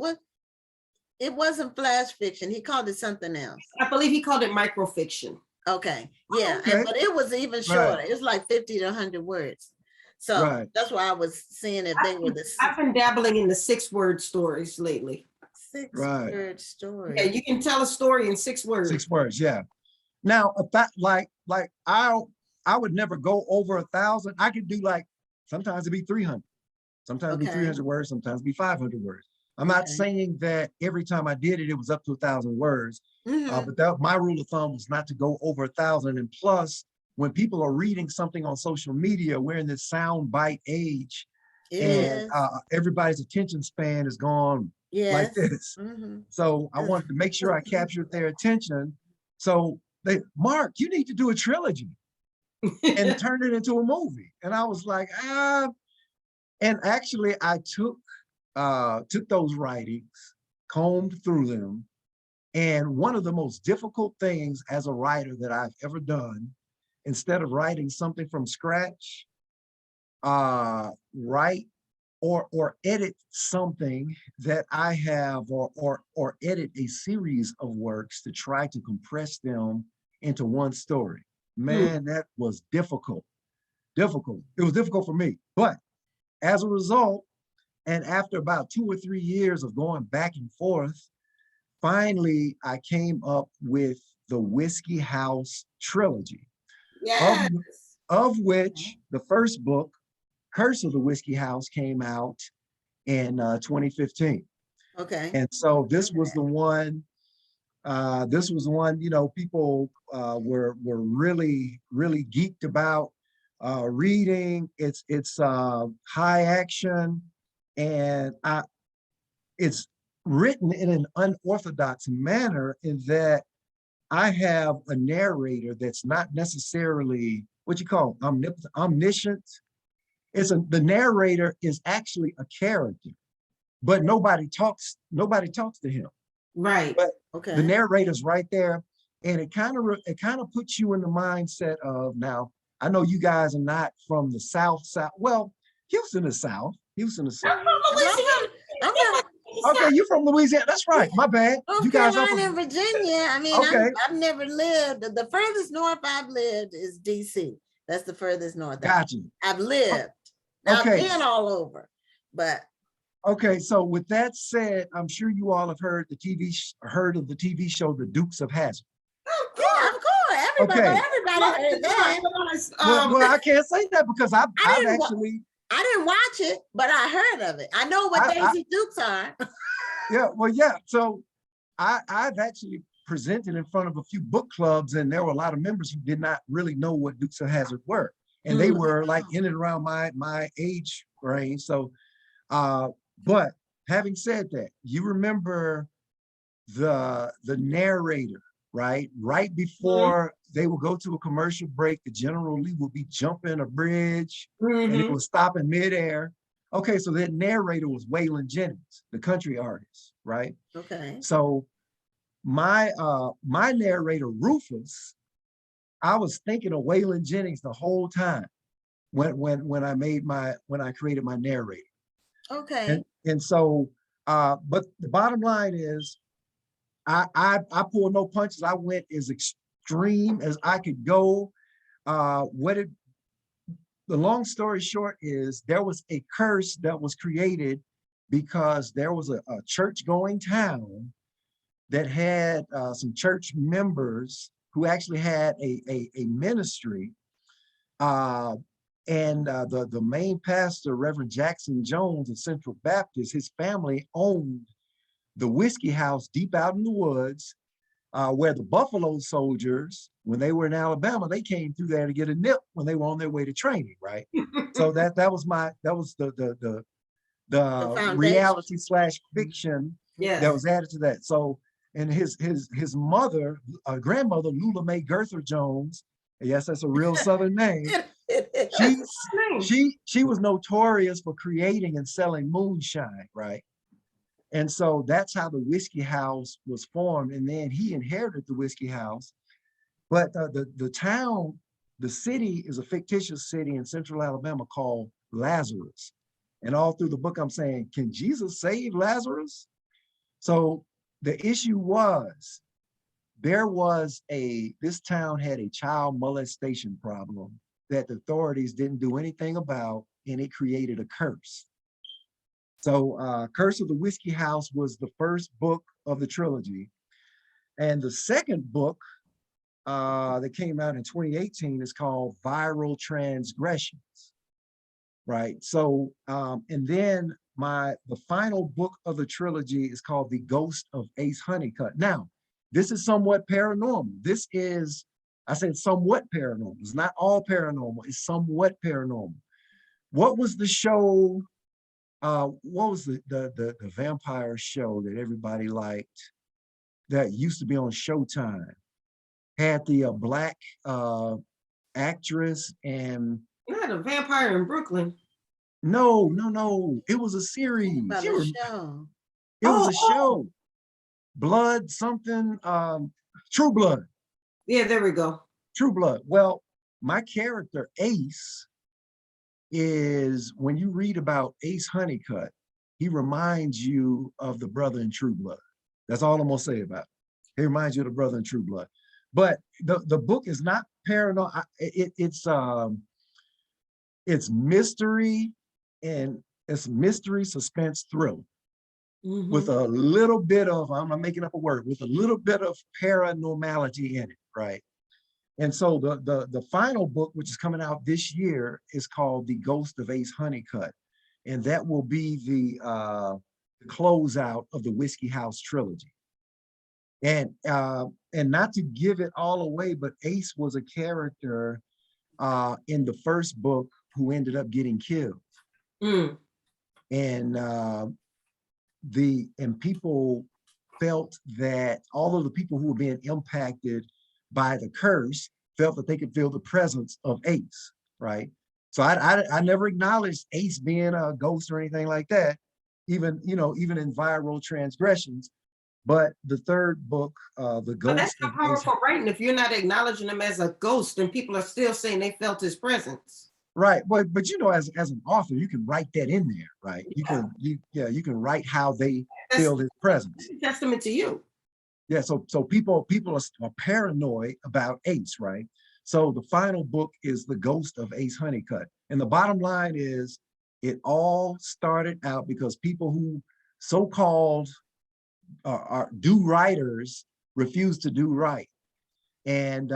It wasn't flash fiction. He called it something else. I believe he called it microfiction. Okay, yeah, Okay. but it was even shorter. It was like 50 to 100 words. So that's why I was seeing if they were the I've been dabbling in the 6-word stories lately. 6-word story. Yeah, you can tell a story in 6 words. 6 words, yeah. Now, like I would never go over 1,000. I could do like, sometimes it'd be 300. Sometimes it'd be 300 words, sometimes it'd be 500 words. I'm not saying that every time I did it, it was up to 1,000 words. But my rule of thumb was not to go over 1,000. And plus, when people are reading something on social media, we're in this sound bite age, and everybody's attention span is gone like this. So I wanted to make sure I captured their attention. So Marc, you need to do a trilogy and turn it into a movie. And I was like, and actually I took those writings, combed through them. And one of the most difficult things as a writer that I've ever done, instead of writing something from scratch, write or edit something that I have, or edit a series of works to try to compress them into one story. Man, that was difficult. It was difficult for me. But as a result, and after about 2 or 3 years of going back and forth, finally, I came up with the Whiskey House trilogy, of which the first book, Curse of the Whiskey House, came out in 2015. Okay. And so this was the one, you know, people were really, really geeked about reading. It's high action, and it's written in an unorthodox manner in that I have a narrator that's not necessarily what you call omniscient. The narrator is actually a character, but nobody talks to him. Right. But the narrator's right there, and it kind of puts you in the mindset of, now I know you guys are not from the South. Well, Houston is South. I'm Okay, you from Louisiana. That's right. My bad. North You guys are Carolina and from, Virginia. I mean, okay. I've never lived. The furthest north I've lived is DC. That's the furthest north Gotcha. I've lived. Now I've Okay. been all over, but Okay, so with that said, I'm sure you all have heard the heard of the TV show The Dukes of Hazzard. yeah, of course, everybody, Okay. everybody heard that. Well, I can't say that because I've didn't wa- actually, I didn't watch it, but I heard of it. I know what Daisy Dukes are. yeah, well, yeah. So I've actually presented in front of a few book clubs, and there were a lot of members who did not really know what Dukes of Hazzard were, and they were like in and around my age range. So, but having said that, you remember the narrator, right? Right before they would go to a commercial break, the General Lee would be jumping a bridge and it would stop in midair. Okay, so that narrator was Waylon Jennings, the country artist, right? Okay. So my narrator, Rufus, I was thinking of Waylon Jennings the whole time when I created my narrator. Okay. And so, but the bottom line is, I pulled no punches. I went as extreme as I could go. The long story short is there was a curse that was created because there was a church-going town that had some church members who actually had a ministry. And the main pastor, Reverend Jackson Jones of Central Baptist, his family owned the whiskey house deep out in the woods, where the Buffalo soldiers, when they were in Alabama, they came through there to get a nip when they were on their way to training, right? So that was the reality / fiction that was added to that. So, and his mother, grandmother, Lula Mae Gerther Jones, yes, that's a real Southern name. She was notorious for creating and selling moonshine, right? And so that's how the whiskey house was formed. And then he inherited the whiskey house. But the town, the city is a fictitious city in central Alabama called Lazarus. And all through the book, I'm saying, can Jesus save Lazarus? So the issue was, this town had a child molestation problem that the authorities didn't do anything about, and it created a curse. So Curse of the Whiskey House was the first book of the trilogy. And the second book that came out in 2018 is called Viral Transgressions, right? So, and then the final book of the trilogy is called The Ghost of Ace Honeycut. Now, this is somewhat paranormal. This is, I said somewhat paranormal. It's not all paranormal, it's somewhat paranormal. What was the show? What was the vampire show that everybody liked that used to be on Showtime? Had the black actress and Not a vampire in Brooklyn. no. It was a series. About a show. It was a show. Blood something, True Blood. Yeah, there we go. True Blood. Well, my character Ace is, when you read about Ace Honeycut, he reminds you of the brother in True Blood. That's all I'm gonna say about it. He reminds you of the brother in True Blood. But the book is not paranormal. It's mystery, and it's mystery, suspense, thriller with a little bit of, I'm not making up a word, with a little bit of paranormality in it, right? And so the final book, which is coming out this year, is called The Ghost of Ace Honeycut. And that will be the closeout of the Whiskey House trilogy. And not to give it all away, but Ace was a character in the first book who ended up getting killed. And people felt that all of the people who were being impacted by the curse felt that they could feel the presence of Ace, right? So I never acknowledged Ace being a ghost or anything like that, even in Viral Transgressions. But the third book, The Ghost. But that's not powerful writing if you're not acknowledging him as a ghost and people are still saying they felt his presence. Right, but as an author, you can write that in there, right? You can write how they feel his presence. Testament to you. Yeah, so people are paranoid about Ace, right? So the final book is The Ghost of Ace Honeycut. And the bottom line is it all started out because people who so-called are do-righters refuse to do right. And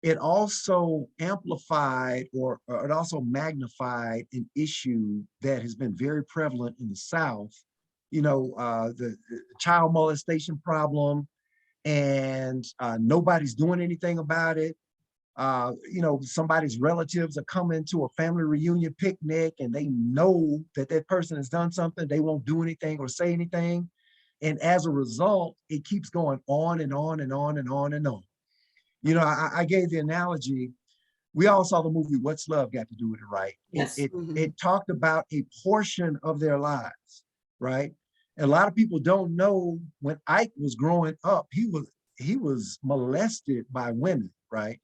it also amplified or it also magnified an issue that has been very prevalent in the South, you know, the child molestation problem, and nobody's doing anything about it. You know, somebody's relatives are coming to a family reunion picnic and they know that that person has done something, they won't do anything or say anything. And as a result, it keeps going on and on and on and on and on. You know, I gave the analogy, we all saw the movie What's Love Got to Do with It, right? Yes. It talked about a portion of their lives, right? And a lot of people don't know when Ike was growing up, he was molested by women, right?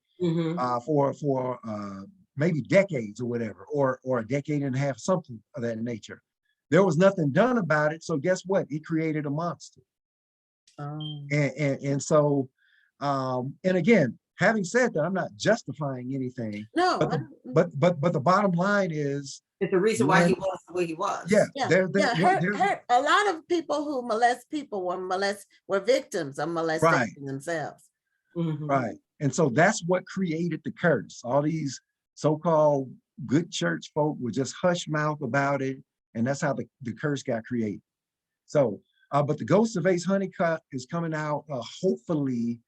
For maybe decades or whatever, or a decade and a half, something of that nature. There was nothing done about it. So guess what? It created a monster. And so, and again, having said that, I'm not justifying anything. No, but the bottom line is it's the reason why he was the way he was. Yeah, a lot of people who molest people were victims of molestation themselves. Right. And so that's what created the curse. All these so-called good church folk were just hush mouth about it. And that's how the curse got created. So, but the Ghost of Ace Honeycut is coming out hopefully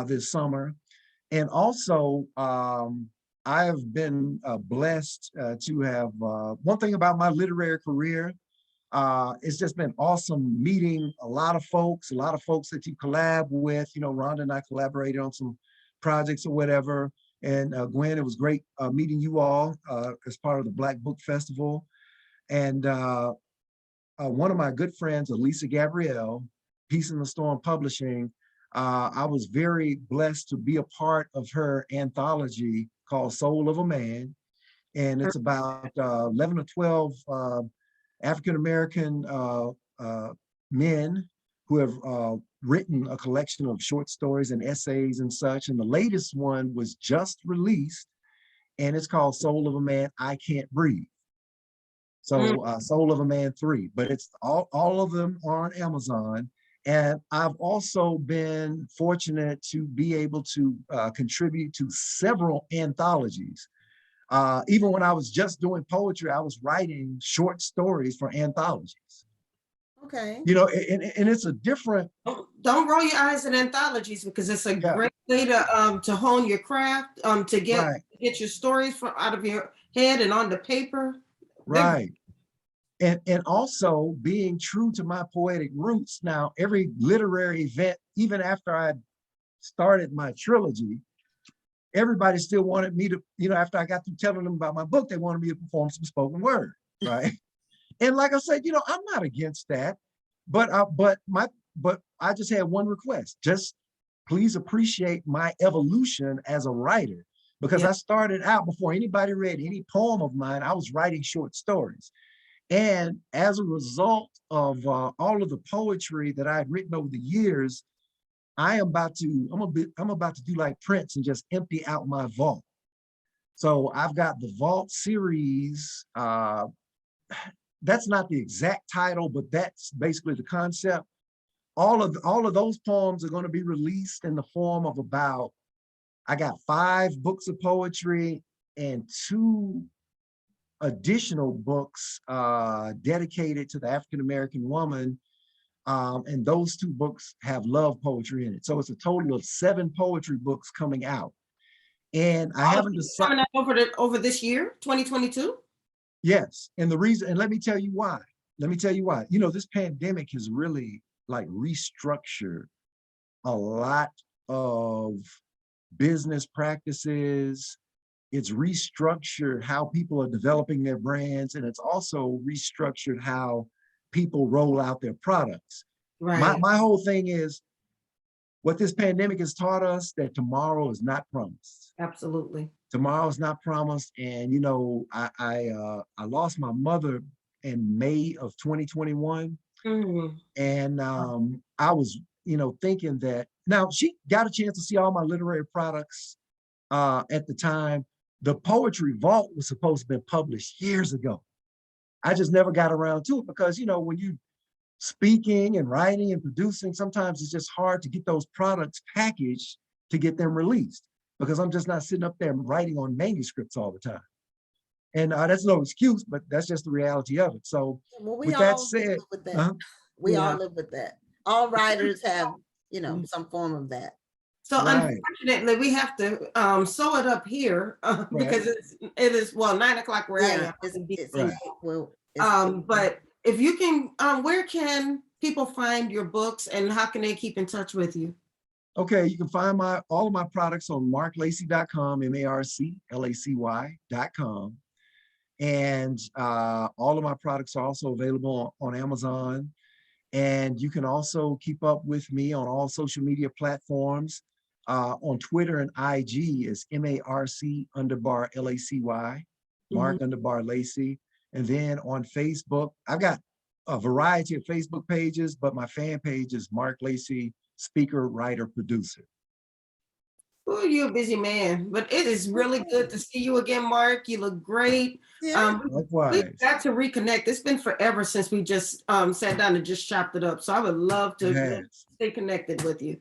this summer. And also, I have been blessed to have, one thing about my literary career, it's just been awesome meeting a lot of folks that you collab with. You know, Rhonda and I collaborated on some projects or whatever. And Gwen, it was great meeting you all as part of the Black Book Festival. And one of my good friends, Elisa Gabrielle, Peace in the Storm Publishing, I was very blessed to be a part of her anthology called Soul of a Man. And it's about 11 or 12 African-American men who have written a collection of short stories and essays and such. And the latest one was just released, and it's called Soul of a Man, I Can't Breathe. So Soul of a Man 3, but it's all of them are on Amazon. And I've also been fortunate to be able to contribute to several anthologies. Even when I was just doing poetry, I was writing short stories for anthologies. Okay. You know, and it's a different. Don't roll your eyes at anthologies, because it's a great way to hone your craft, to get your stories from out of your head and onto paper. Right. And also being true to my poetic roots. Now, every literary event, even after I started my trilogy, everybody still wanted me to, you know, after I got through telling them about my book, they wanted me to perform some spoken word, right? And like I said, you know, I'm not against that, but I just had one request: just please appreciate my evolution as a writer, because I started out before anybody read any poem of mine. I was writing short stories, and as a result of all of the poetry that I had written over the years, I'm about to do like Prince and just empty out my vault. So I've got the Vault series. That's not the exact title, but that's basically the concept. All of those poems are going to be released in the form of I got 5 books of poetry and 2 additional books dedicated to the African-American woman. And those 2 books have love poetry in it. So it's a total of 7 poetry books coming out. And I haven't decided. Coming out over this year, 2022? Yes. And the reason, and let me tell you why. You know, this pandemic has really like restructured a lot of business practices. It's restructured how people are developing their brands. And it's also restructured how people roll out their products. Right. My whole thing is, what this pandemic has taught us, that tomorrow is not promised. Absolutely. Tomorrow is not promised. And, you know, I lost my mother in May of 2021. Mhm. And I was, thinking that now she got a chance to see all my literary products at the time. The Poetry Vault was supposed to have been published years ago. I just never got around to it because, when you speaking and writing and producing, sometimes it's just hard to get those products packaged to get them released because I'm just not sitting up there writing on manuscripts all the time. And that's no excuse, but that's just the reality of it. So Well, we with that all said, live with that. We all Yeah. live with that. All writers have, Mhm. some form of that. So Right. unfortunately, we have to sew it up here because it is 9 o'clock where I am. It's, in DC. it's, well, it's, But if you can, where can people find your books and how can they keep in touch with you? Okay, you can find all of my products on marclacy.com, marclacy.com. And all of my products are also available on Amazon. And you can also keep up with me on all social media platforms. On Twitter and IG is MARC_LACY, Marc Lacy. And then on Facebook, I've got a variety of Facebook pages, but my fan page is Marc Lacy, speaker, writer, producer. Oh, you're a busy man, but it is really good to see you again, Marc. You look great. yeah. We Likewise. got to reconnect. It's been forever since we just sat down and just chopped it up. So I would love to Yes, stay connected with you.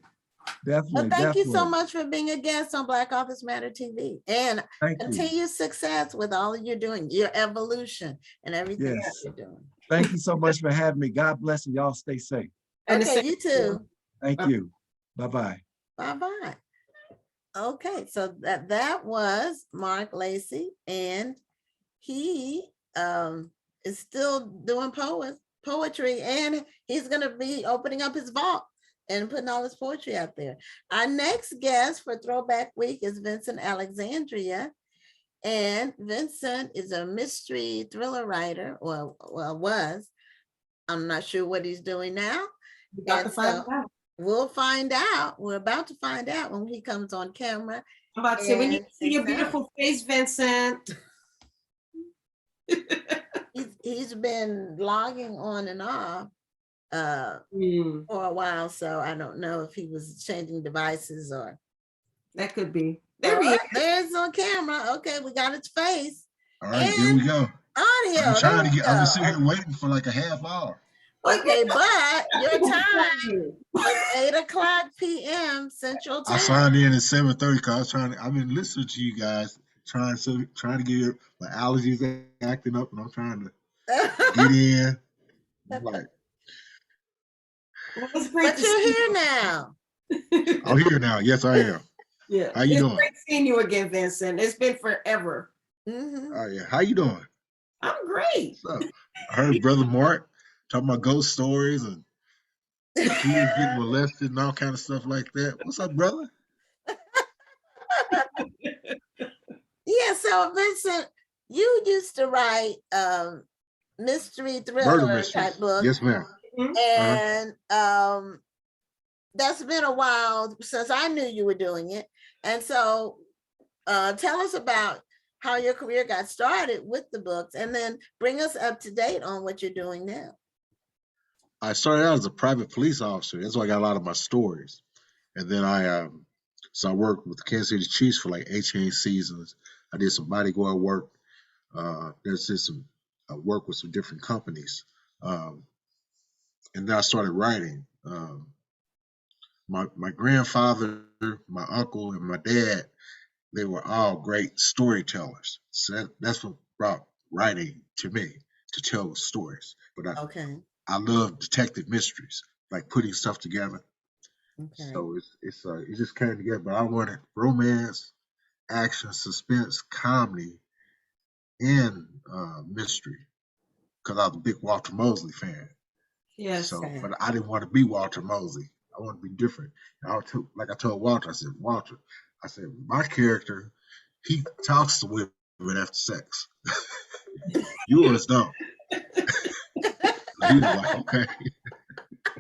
Well, definitely, thank you so definitely. much for being a guest on Black Office Matter TV, and Thank you. continued success with all you're doing, your evolution and everything that Yes. you're doing. Thank you so much for having me. God bless and y'all stay safe. And the Okay, same you to you. too. Thank you. Bye-bye. Bye-bye. Okay, so that was Marc Lacy, and he is still doing poetry, and he's gonna be opening up his vault and putting all his poetry out there. Our next guest for Throwback Week is Vincent Alexandria. And Vincent is a mystery thriller writer, well, was. I'm not sure what he's doing now. We got to And find so out. we'll find out. We're about to find out when he comes on camera. I'm about to say, we need to see your And beautiful face, Vincent. he's been logging on and off for a while, so I don't know if he was changing devices or. That could be. There he is. There's on camera. Okay, we got his face. All right, here we go. Audio. I'm trying to there we get, I've been go. sitting here waiting for like a half hour. Okay, but your time is 8:00 p.m. Central I Time. signed in at 7:30 because I've been listening to you guys, trying to get my allergies acting up, and I'm trying to get in. I'm like, Well, it's great But to you're see here now. you. I'm here now. Yes, I am. Yeah. How you It's doing? great seeing you again, Vincent. It's been forever. Mhm. Oh yeah. How you doing? I'm great. What's up? I heard Brother Marc talking about ghost stories and kids getting molested and all kind of stuff like that. What's up, brother? Yeah, so Vincent, you used to write mystery Murder thriller mysteries. type books. Yes, ma'am. And that's been a while since I knew you were doing it. And so tell us about how your career got started with the books, and then bring us up to date on what you're doing now. I started out as a private police officer. That's why I got a lot of my stories. And then I worked with the Kansas City Chiefs for like 18 seasons. I did some bodyguard work. There's just some work with some different companies. And then I started writing. My grandfather, my uncle, and my dad, they were all great storytellers. So that's what brought writing to me, to tell stories. But Okay. I love detective mysteries, like putting stuff together. Okay. So it just came together. But I wanted romance, action, suspense, comedy, and mystery, because I was a big Walter Mosley fan. Yes. So, Okay. but I didn't want to be Walter Mosley. I want to be different. And like I told Walter, I said, Walter, my character, he talks to women after sex. Yours don't. He was like, okay.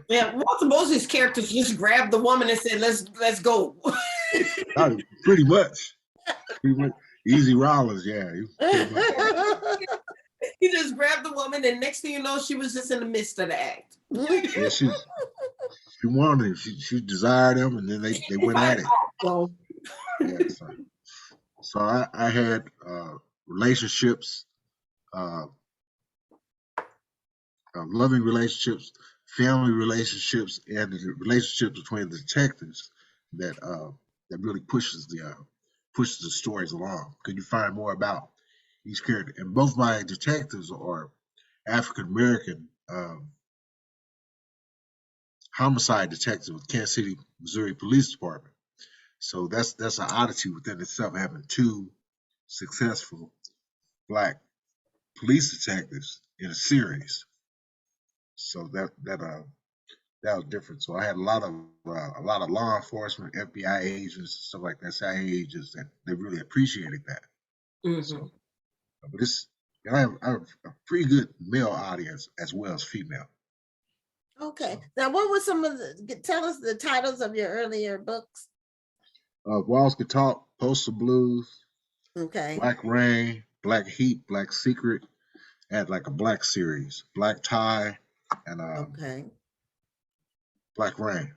Yeah, Walter Mosley's characters just grabbed the woman and said, let's go. Pretty much. Easy Rollins, yeah. Pretty much. He just grabbed the woman, and next thing you know, she was just in the midst of the act. Yeah, she wanted him. She desired him, and then they went at it. So, Yeah. So I had relationships, uh, loving relationships, family relationships, and the relationships between the detectives that really pushes the stories along. Because you find more about each character, and both my detectives are African American homicide detectives with Kansas City, Missouri Police Department. So that's an oddity within itself, having two successful Black police detectives in a series. So that was different. So I had a lot of law enforcement, FBI agents, stuff like that, CIA agents that they really appreciated that. So, but I have a pretty good male audience as well as female. Okay. So, Now, what were some of tell us the titles of your earlier books? Walls Could Talk, Postal Blues, Okay. Black Rain, Black Heat, Black Secret. I had like a Black series, Black Tie, and Okay. Black Rain.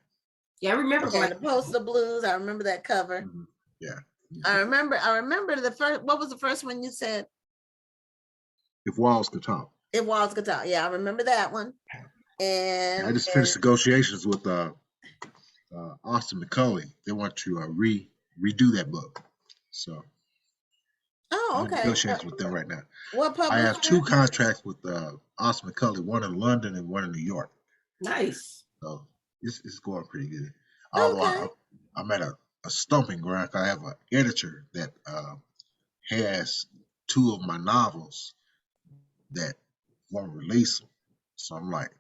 yeah, I remember Okay, Black. the Poster Blues. I remember that cover. Mhm. Yeah. I remember the first. What was the first one you said? If Walls Could Talk. It was guitar. Yeah, I remember that one. I And just finished negotiations with Austin McCulley. They want to redo that book. So I'm in okay. negotiations with them right now. What I have publisher? 2 contracts with Austin McCulley, one in London and one in New York. Nice. So it's going pretty good. Although Okay. I'm at a stumping ground. I have an editor that has 2 of my novels that won't release them. So I'm like,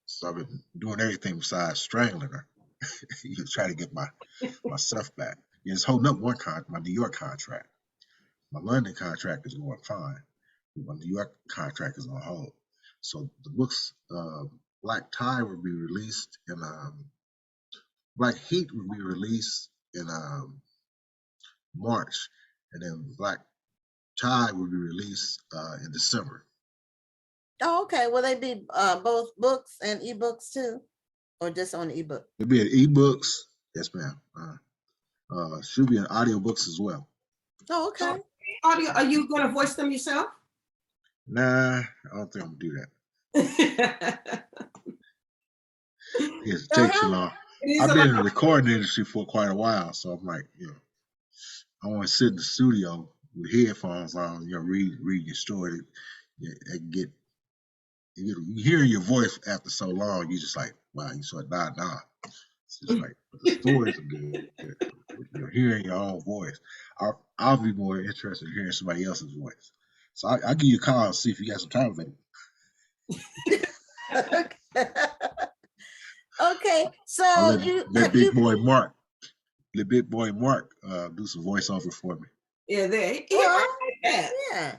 so I've been doing everything besides strangling her. You try to get my stuff back. Yeah, it's holding up my New York contract. My London contract is going fine. My New York contract is on hold. So the books, Black Tie will be released in Black Heat will be released in March, and then Black Tie will be released in December. Oh, okay. Will they be both books and ebooks too, or just on ebook? It'll be in ebooks. Yes, ma'am. Should be in audiobooks as well. Oh, okay. Audio, are you going to voice them yourself? Nah, I don't think I'm gonna do that. It So takes too long. I've been in the recording industry for quite a while, so I'm like, I want to sit in the studio with headphones on, read your story. And get you hearing your voice after so long, you just like, wow, you sort of nah. It's just like the stories are good. Hearing your own voice. I'll be more interested in hearing somebody else's voice. So I'll give you a call and see if you got some time available. Okay. So I'll let big boy Marc do some voiceover for me. Yeah, yeah.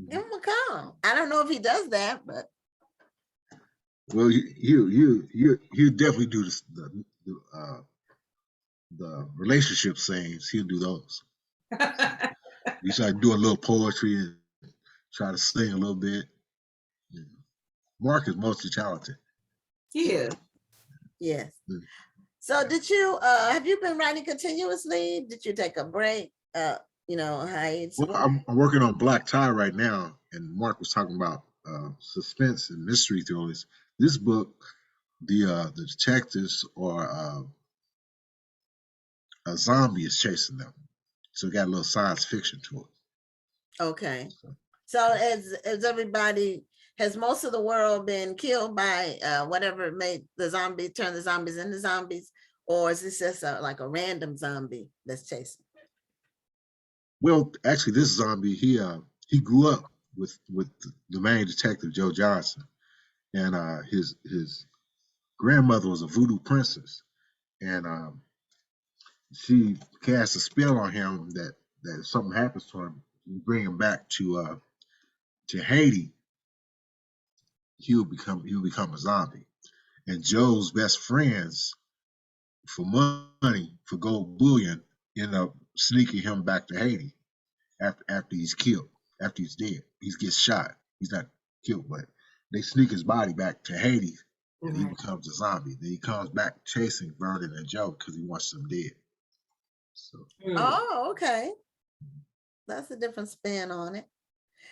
Give him a call. I don't know if he does that, but well, you definitely do the relationship scenes. He'll do those. You try to do a little poetry and try to sing a little bit. Marc is mostly talented. Yeah. Yes. So did you have you been writing continuously? Did you take a break? Hiatus? Well, I'm working on Black Tie right now, and Marc was talking about suspense and mystery thrillers. This book, the detectives are a zombie is chasing them, so it got a little science fiction to it. Okay. So has most of the world been killed by whatever made turn the zombies into zombies, or is this just like a random zombie that's chasing? Well, actually, this zombie he grew up with the main detective Joe Johnson, and his grandmother was a voodoo princess, and she cast a spell on him that if something happens to him, you bring him back to Haiti, he'll become a zombie. And Joe's best friends, for money, for gold bullion, end up sneaking him back to Haiti after he's killed. after he's dead. He gets shot. He's not killed, but they sneak his body back to Haiti, and he becomes a zombie. Then he comes back chasing Vernon and Joe because he wants them dead. So Oh, okay. That's a different spin on it.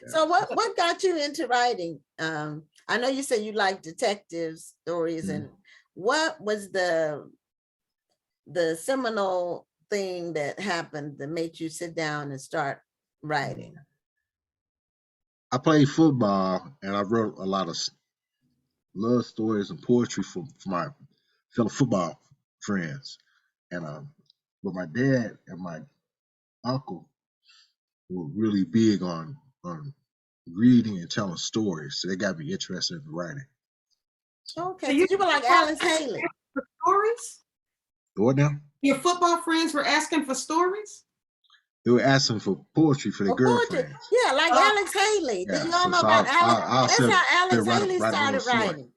yeah. So what got you into writing? I know you said you like detective stories, and what was the seminal thing that happened that made you sit down and start writing? I played football, and I wrote a lot of love stories and poetry for my fellow football friends. And but my dad and my uncle were really big on reading and telling stories, so they got me interested in writing. Okay, so you were like Alice Haley. Stories? What now? Your football friends were asking for stories? They were asking for poetry for their girlfriends. Yeah, like Alex Haley. Yeah, Did you all know about Alex? That's how Alex Haley started writing.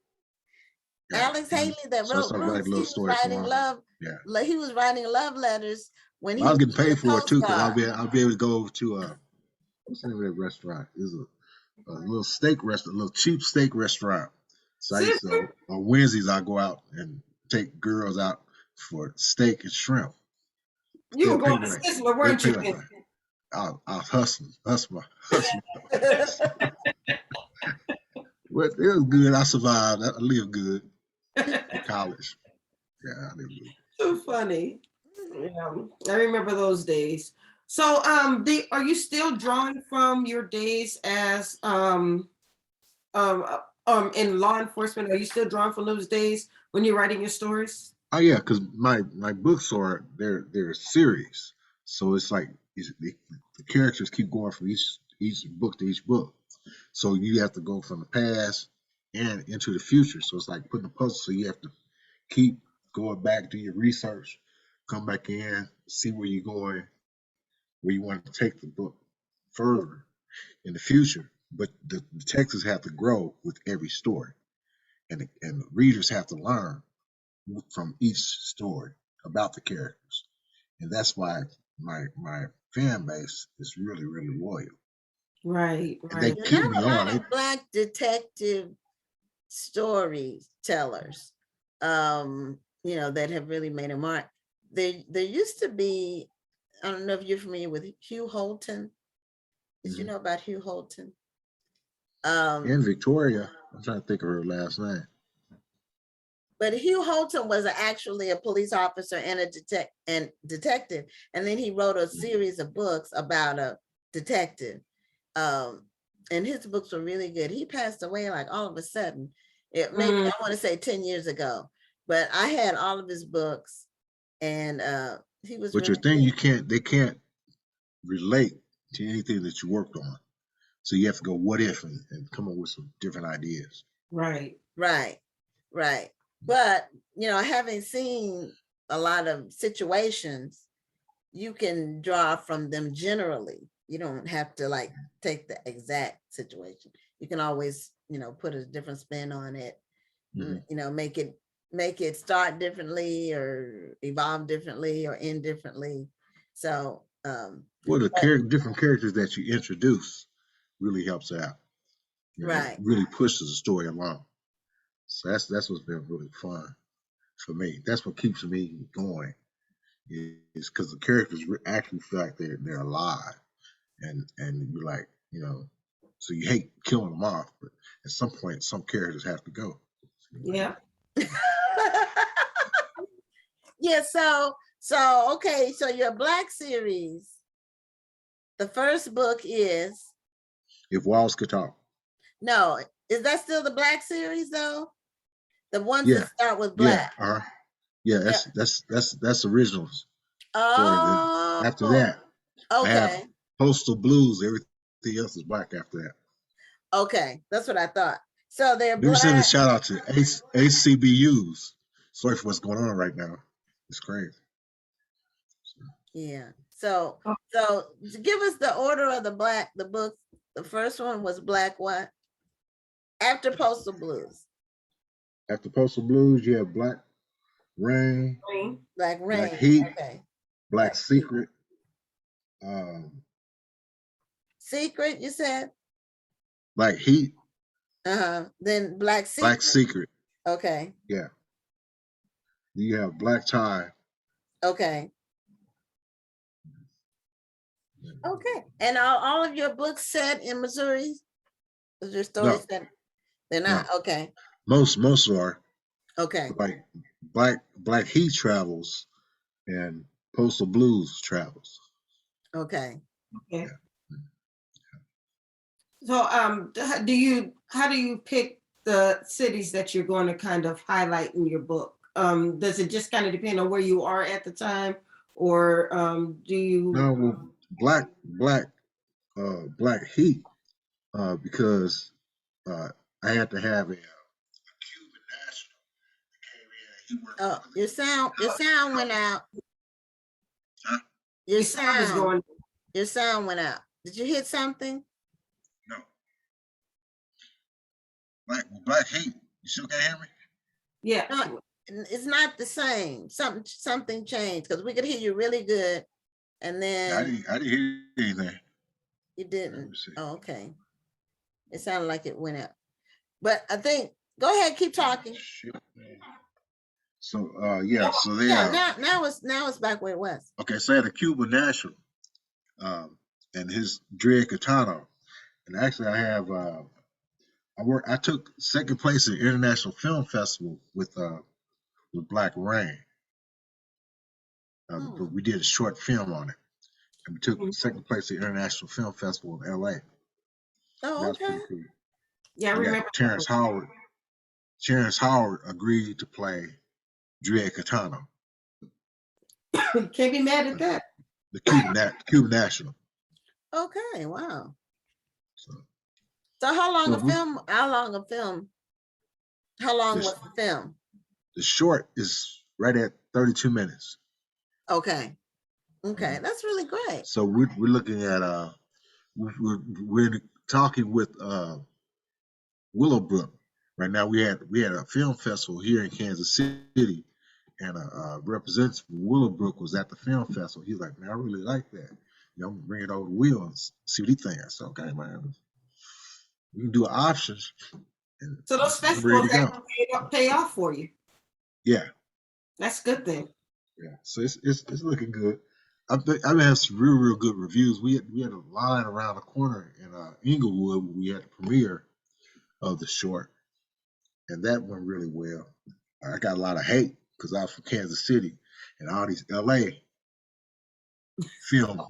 Yeah. Alex Haley that So I wrote started Roots, writing he little was stories for writing them. love. Yeah. He was writing love letters when he I was was getting in paid the for it Coast too, because Guard. I'll be able to go over to what's the name of that restaurant? It's a little steak restaurant, a little cheap steak restaurant. So I used to, on Wednesdays I go out and take girls out for steak and shrimp. You were going to Sizzler, weren't you? I was hustling. Well, it was good. I survived. I lived good in college. Yeah, I lived good. So funny. Yeah, I remember those days. So, are you still drawing from your days as in law enforcement? Are you still drawing from those days when you're writing your stories? Oh yeah, because my books are they're a series, so it's like the characters keep going from each book to each book. So you have to go from the past and into the future. So it's like putting a puzzle. So you have to keep going back, do your research, come back in, see where you're going, where you want to take the book further in the future. But the texts have to grow with every story, and the readers have to learn from each story about the characters, and that's why my fan base is really loyal. Right. And they There keep are me not a lot on. of Black detective storytellers, that have really made a mark. There used to be, I don't know if you're familiar with Hugh Holton. Did you know about Hugh Holton? And Victoria, I'm trying to think of her last name. But Hugh Holton was actually a police officer and a detective, and then he wrote a series of books about a detective. And his books were really good. He passed away like all of a sudden. Maybe I want to say 10 years ago, but I had all of his books, and he was. But really your thing, good. they can't relate to anything that you worked on. So you have to go what if and come up with some different ideas. Right. But having seen a lot of situations, you can draw from them generally. You don't have to like take the exact situation. You can always, put a different spin on it. Make it start differently or evolve differently or end differently. So well, different characters that you introduce really helps out. Right. It really pushes the story along. So that's what's been really fun for me. That's what keeps me going. Is because the characters actually feel like they're alive, and you're like, so you hate killing them off, but at some point, some characters have to go. Yeah. Yeah. So okay. So your Black series, the first book is If Walls Could Talk. No, is that still the Black series though? The ones that start with Black. Yeah. That's originals. Oh. After that, okay. I have Postal Blues. Everything else is Black after that. Okay, that's what I thought. So they're Let me send a Black. shout out to ACBUs. Sorry for what's going on right now. It's crazy. Yeah. So give us the order of the books. The first one was Black what? After Postal Blues. After Postal Blues, you have Black Rain, Black Rain. Black Heat, Okay. Black Secret. Secret, you said? Black Heat, Then Black Secret. Black Secret. Okay, Yeah. You have Black Tie. okay. Okay, and are all of your books set in Missouri? Is your story No, set? They're not, no. okay, Most are okay, like Black Heat travels and Postal Blues travels. okay. Okay. Yeah. So, how do you pick the cities that you're going to kind of highlight in your book? Does it just kind of depend on where you are at the time, or do you? No, well, Black Heat, because I had to have a Cuban national that came in. He worked Oh, for your sound went out. Huh? Your sound is sound, going. your sound went out. Did you hit something? No, Black Heat. You still can't hear me? Yeah. No, it's not the same. Something changed because we could hear you really good, and No, then I didn't hear anything. you Let didn't. me see. Oh, okay. It sounded like it went out, but I think go ahead, keep talking. Shit, man. So yeah, so they Yeah, now it's back where it was. okay, so I had a Cuban national, and his Dread Katana. And actually I have I took second place at International Film Festival with Black Rain. Hmm. We did a short film on it. And we took Mhm. second place at International Film Festival in LA. Oh, That was okay. pretty cool. Yeah, I We got remember. Terrence Howard. Terrence Howard agreed to play Dread Katana, Can't be mad at that. the Cuban national. Okay, wow. So So how long so a film? How long a film? How long this, was the film? the short is right at 32 minutes. Okay. Okay, that's really great. So we're looking at we're talking with Willowbrook. Right now we had a film festival here in Kansas City, and a representative from Willowbrook was at the film festival. He's like, man, I really like that. You know, I'm gonna bring it over to Will and see what he thinks. I said, okay, man, we can do options. And So those I'm ready festivals to go. actually pay off for you. Yeah, That's a good thing. yeah. So it's looking good. I've had some real good reviews. We had a line around the corner in Inglewood where we had the premiere of the short, and that went really well. I got a lot of hate because I was from Kansas City, and all these LA film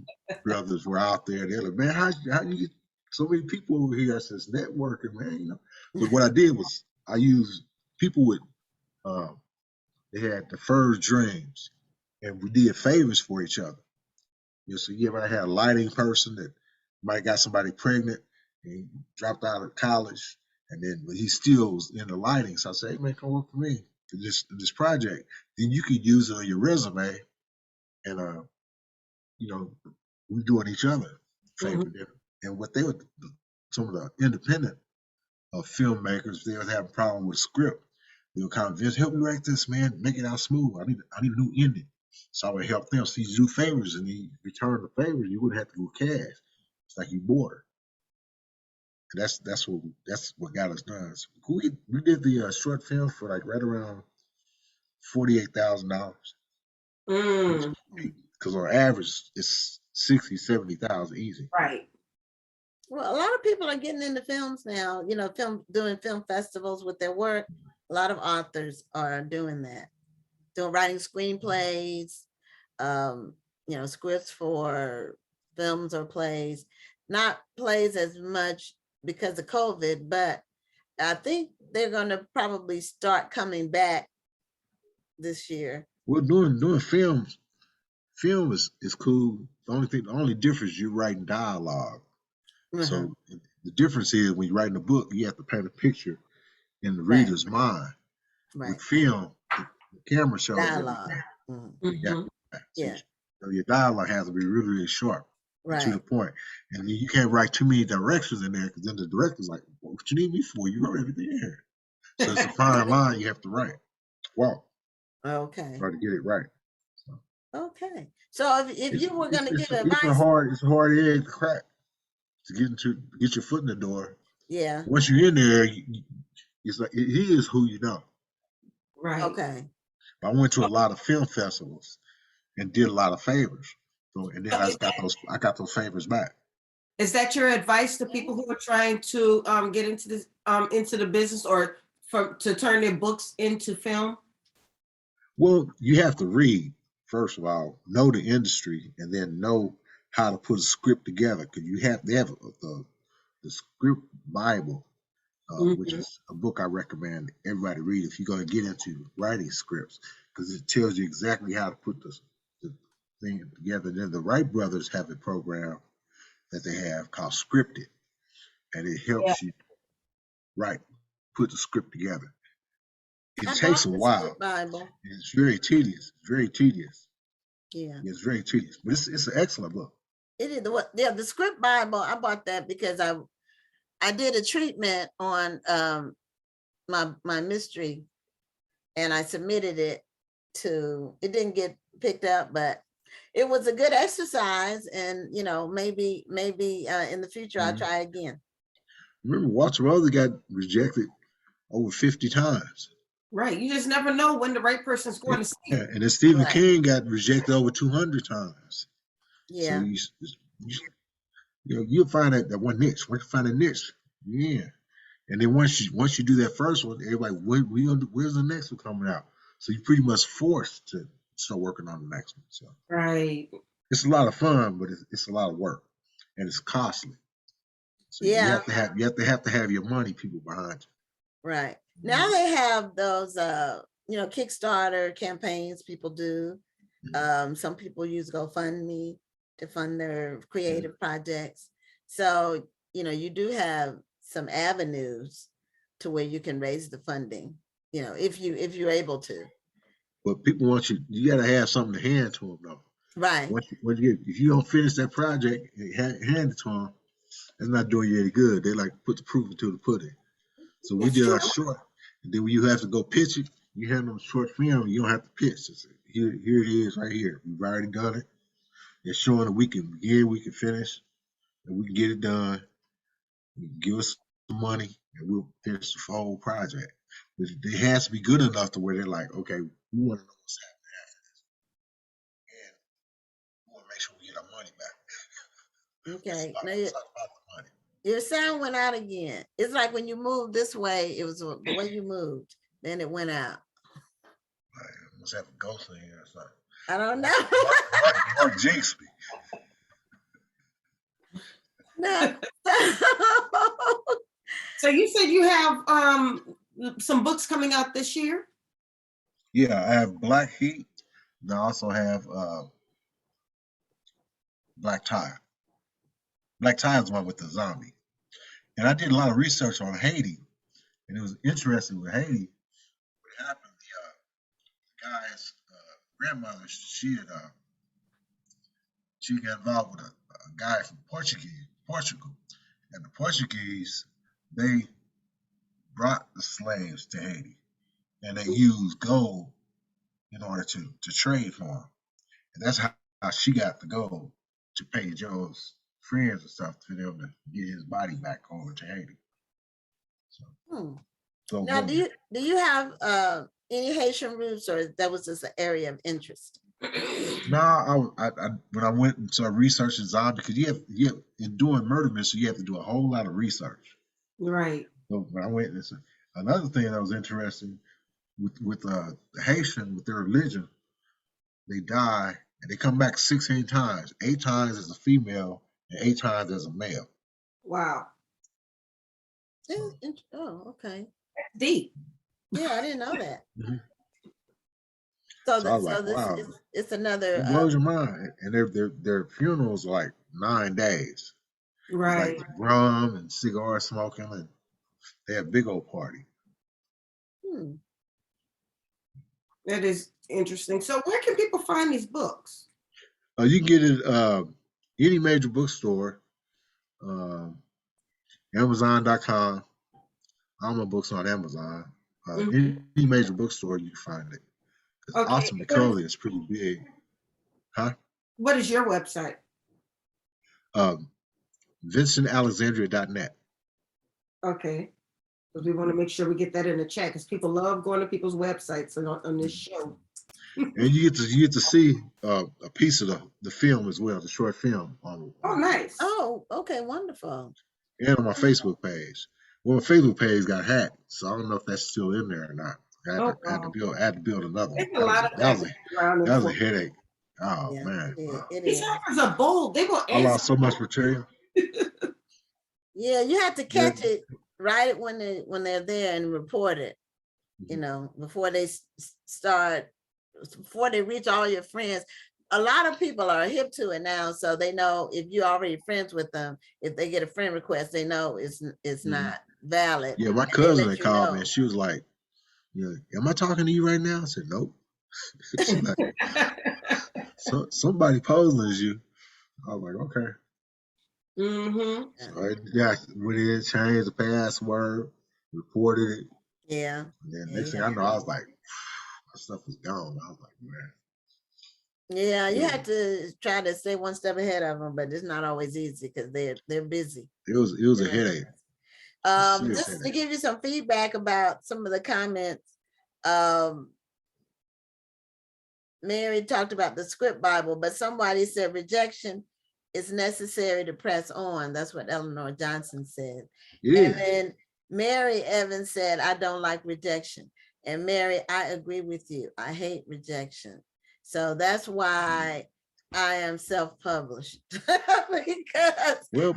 brothers were out there. They're like, man, how you get so many people over here? I says networking, man. You know. But what I did was I used people with they had deferred dreams, and we did favors for each other. You know, so you ever had a lighting person that might got somebody pregnant and he dropped out of college, and then but he still was in the lighting. So I said, hey man, come work for me for this project. Then you could use it on your resume, and you know, we doing each other favor. Mhm. And what they would, some of the independent filmmakers, they was having a problem with script. They would kind of just help me write this, man, make it out smooth. I need a new ending. So I would help them. So you do favors, and you return the favors. You wouldn't have to go cash. It's like you bought her. And that's what got us done. So we did the short film for like right around $48,000. Mm, Because on average it's 60-70,000 easy. right. Well, a lot of people are getting into films now, doing film festivals with their work. A lot of authors are doing that, writing screenplays, scripts for films or plays, not plays as much because of COVID, but I think they're going to probably start coming back this year. Well, doing film is cool. The only difference, you're writing dialogue. Uh-huh. So the difference is when you're writing a book, you have to paint a picture in the Right. reader's mind. Right. With film, the camera shows Dialogue. everything. Mhm. Yeah. So your dialogue has to be really sharp and to the Right. point. And you can't write too many directions in there because then the director's like, what you need me for? You wrote everything in here. So it's a fine line you have to write. Walk. Okay. Try to get it right. So Okay. So if you were going to give advice, it's a hard egg to crack. to get your foot in the door. Yeah, Once you're in there, it's like he is who you know. Right. okay. I went to a lot of film festivals and did a lot of favors. So and then So I got those favors back. is that your advice to people who are trying to get into this into the business or to turn their books into film? Well, you have to read, first of all, know the industry, and then know how to put a script together. Because they have the script Bible, which Mhm. is a book I recommend everybody read if you're going to get into writing scripts, because it tells you exactly how to put the thing together. Then the Wright brothers have a program that they have called Scripted, and it Yeah. helps you put the script together. It I takes bought a the while. script Bible. It's very tedious. Very tedious. Yeah, It's very tedious, but it's an excellent book. it is the script Bible. I bought that because I did a treatment on my mystery, and I submitted it to. It didn't get picked up, but it was a good exercise, and maybe in the future I'll Mhm. try again. Remember, Walter Rose got rejected over 50 times. Right. You just never know when the right person's going to see. Yeah, and then Stephen Right. King got rejected over 200 times. So Yeah, you'll find that one niche. Once you find a niche, yeah. And then once you do that first one, everybody, where's the next one coming out? So you're pretty much forced to start working on the next one. So Right. it's a lot of fun, but it's a lot of work, and it's costly. So you yeah, have to have your money people behind right. Now they have those Kickstarter campaigns people do. Some people use GoFundMe to fund their creative projects. So, you do have some avenues to where you can raise the funding, if you're able to. But people want you got to have something to hand to them though. Right. If you don't finish that project and hand it to them, it's not doing you any good. They like put the proof into the pudding. So we It's did true. our short, and then when you have to go pitch it, you hand them a short film. You don't have to pitch. It's, here it is, right here. We've already done it. It's showing that we can begin, we can finish, and we can get it done. Give us some money, and we'll finish the whole project. But it has to be good enough to where they're like, okay, we want to know what's happening after this, and we want to make sure we get our money back. Okay. Now It's not about the money. your sound went out again. It's like when you moved this way, it was the way you moved, then it went out. I must have a ghost in here or something. I don't know. Marc jinxed me. No. So you said you have some books coming out this year? Yeah, I have Black Heat, and I also have Black Tire. Black Tire is one with the zombie. And I did a lot of research on Haiti, and it was interesting with Haiti. What happened? The guy's grandmother, she got involved with a guy from Portugal, and the Portuguese, they brought the slaves to Haiti, and they used gold in order to trade for them. And that's how she got the gold to pay Joe's friends and stuff for them to get his body back over to Haiti. So Now, do you have any Haitian roots, or that was just an area of interest? No, I when I went and started researching zombie, because you have in doing murder mystery, you have to do a whole lot of research. Right. So when I went, another thing that was interesting with the Haitian, with their religion, they die and they come back 16 times, 8 times as a female and 8 times as a male. Wow. Oh, okay. Deep. Yeah, I didn't know that. Mhm. So, So I was like, this wow. it's another. It blows your mind. And their funerals are like 9 days. Right. Like rum and cigar smoking, and they have a big old party. That is interesting. So where can people find these books? You can get it any major bookstore, Amazon.com. All my books on Amazon. Any major bookstore you can find it. Okay. Awesome Macaulay is pretty big. Huh? What is your website? VincentAlexandria.net. Okay. Because we want to make sure we get that in the chat because people love going to people's websites on this show. And you get to see a piece of the film as well, the short film on. Oh, nice. Oh, okay, wonderful. And on my Facebook page. Well, my Facebook page got hacked, so I don't know if that's still in there or not. I had to build another one. There's a lot of that That was a headache. Oh Yeah, man, it These is. hackers are bold. They will I lost so much material. Yeah, you have to catch it right when they're there and report it. You know, before they before they reach all your friends. A lot of people are hip to it now, so they know if you're already friends with them, if they get a friend request, they know it's not valid. Yeah, my cousin had called me and she was like, am I talking to you right now? I said, nope. She's like, somebody posing as you. I was like, okay. Mm-hmm. So I went in, changed the password, reported it. Yeah. And then next thing I know, I was like, my stuff was gone. I was like, man. Yeah, you have to try to stay one step ahead of them, but it's not always easy because they're busy. It was a headache. Just to give you some feedback about some of the comments, Mary talked about the script Bible, but somebody said rejection is necessary to press on. That's what Eleanor Johnson said. And then Mary Evans said, I don't like rejection. And Mary, I agree with you. I hate rejection. So that's why I am self-published. Because but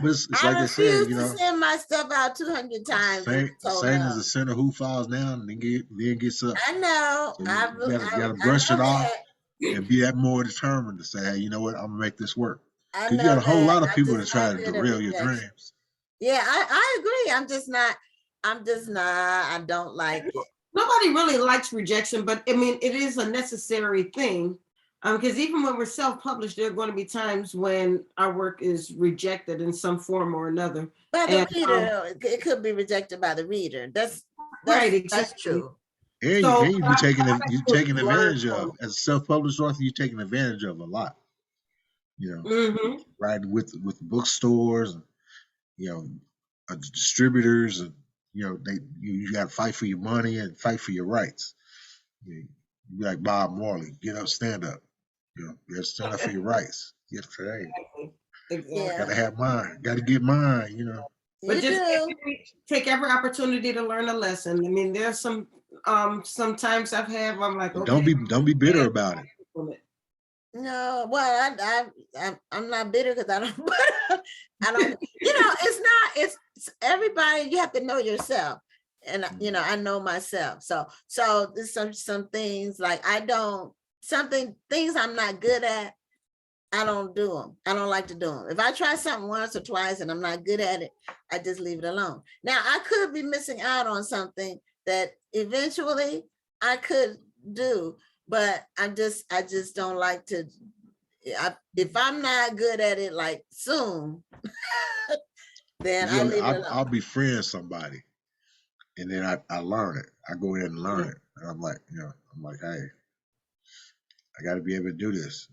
it's I like they said, refuse to send my stuff out 200 times. Satan is a sinner who falls down and then gets up. I know. So you gotta brush it off and be that more determined to say, hey, you know what, I'm gonna make this work. Because you got a whole lot of people that try to derail your dreams. Yeah, I agree. I'm just not, I don't like it. Nobody really likes rejection, but I mean, it is a necessary thing. Because even when we're self-published, there are going to be times when our work is rejected in some form or another. By the reader, it could be rejected by the reader. That's right, exactly. That's true. And you're taking advantage of, as a self-published author, you're taking advantage of a lot. Right, with bookstores and distributors, and you got to fight for your money and fight for your rights. You be like Bob Marley, get up, stand up. You got to stand up for your rights. Get today. Got to have mine. Got to get mine. But just take every opportunity to learn a lesson. I mean, there's some times I'm like, okay. Don't be bitter about it. No, well, I'm not bitter because I don't, it's everybody, you have to know yourself. And, I know myself. So there's some things like things I'm not good at, I don't do them. I don't like to do them. If I try something once or twice and I'm not good at it, I just leave it alone. Now, I could be missing out on something that eventually I could do. But I just don't like to, if I'm not good at it, like soon, then I leave it alone. I'll befriend somebody and then I learn it. I go in and learn it. And I'm like, hey, I got to be able to do this.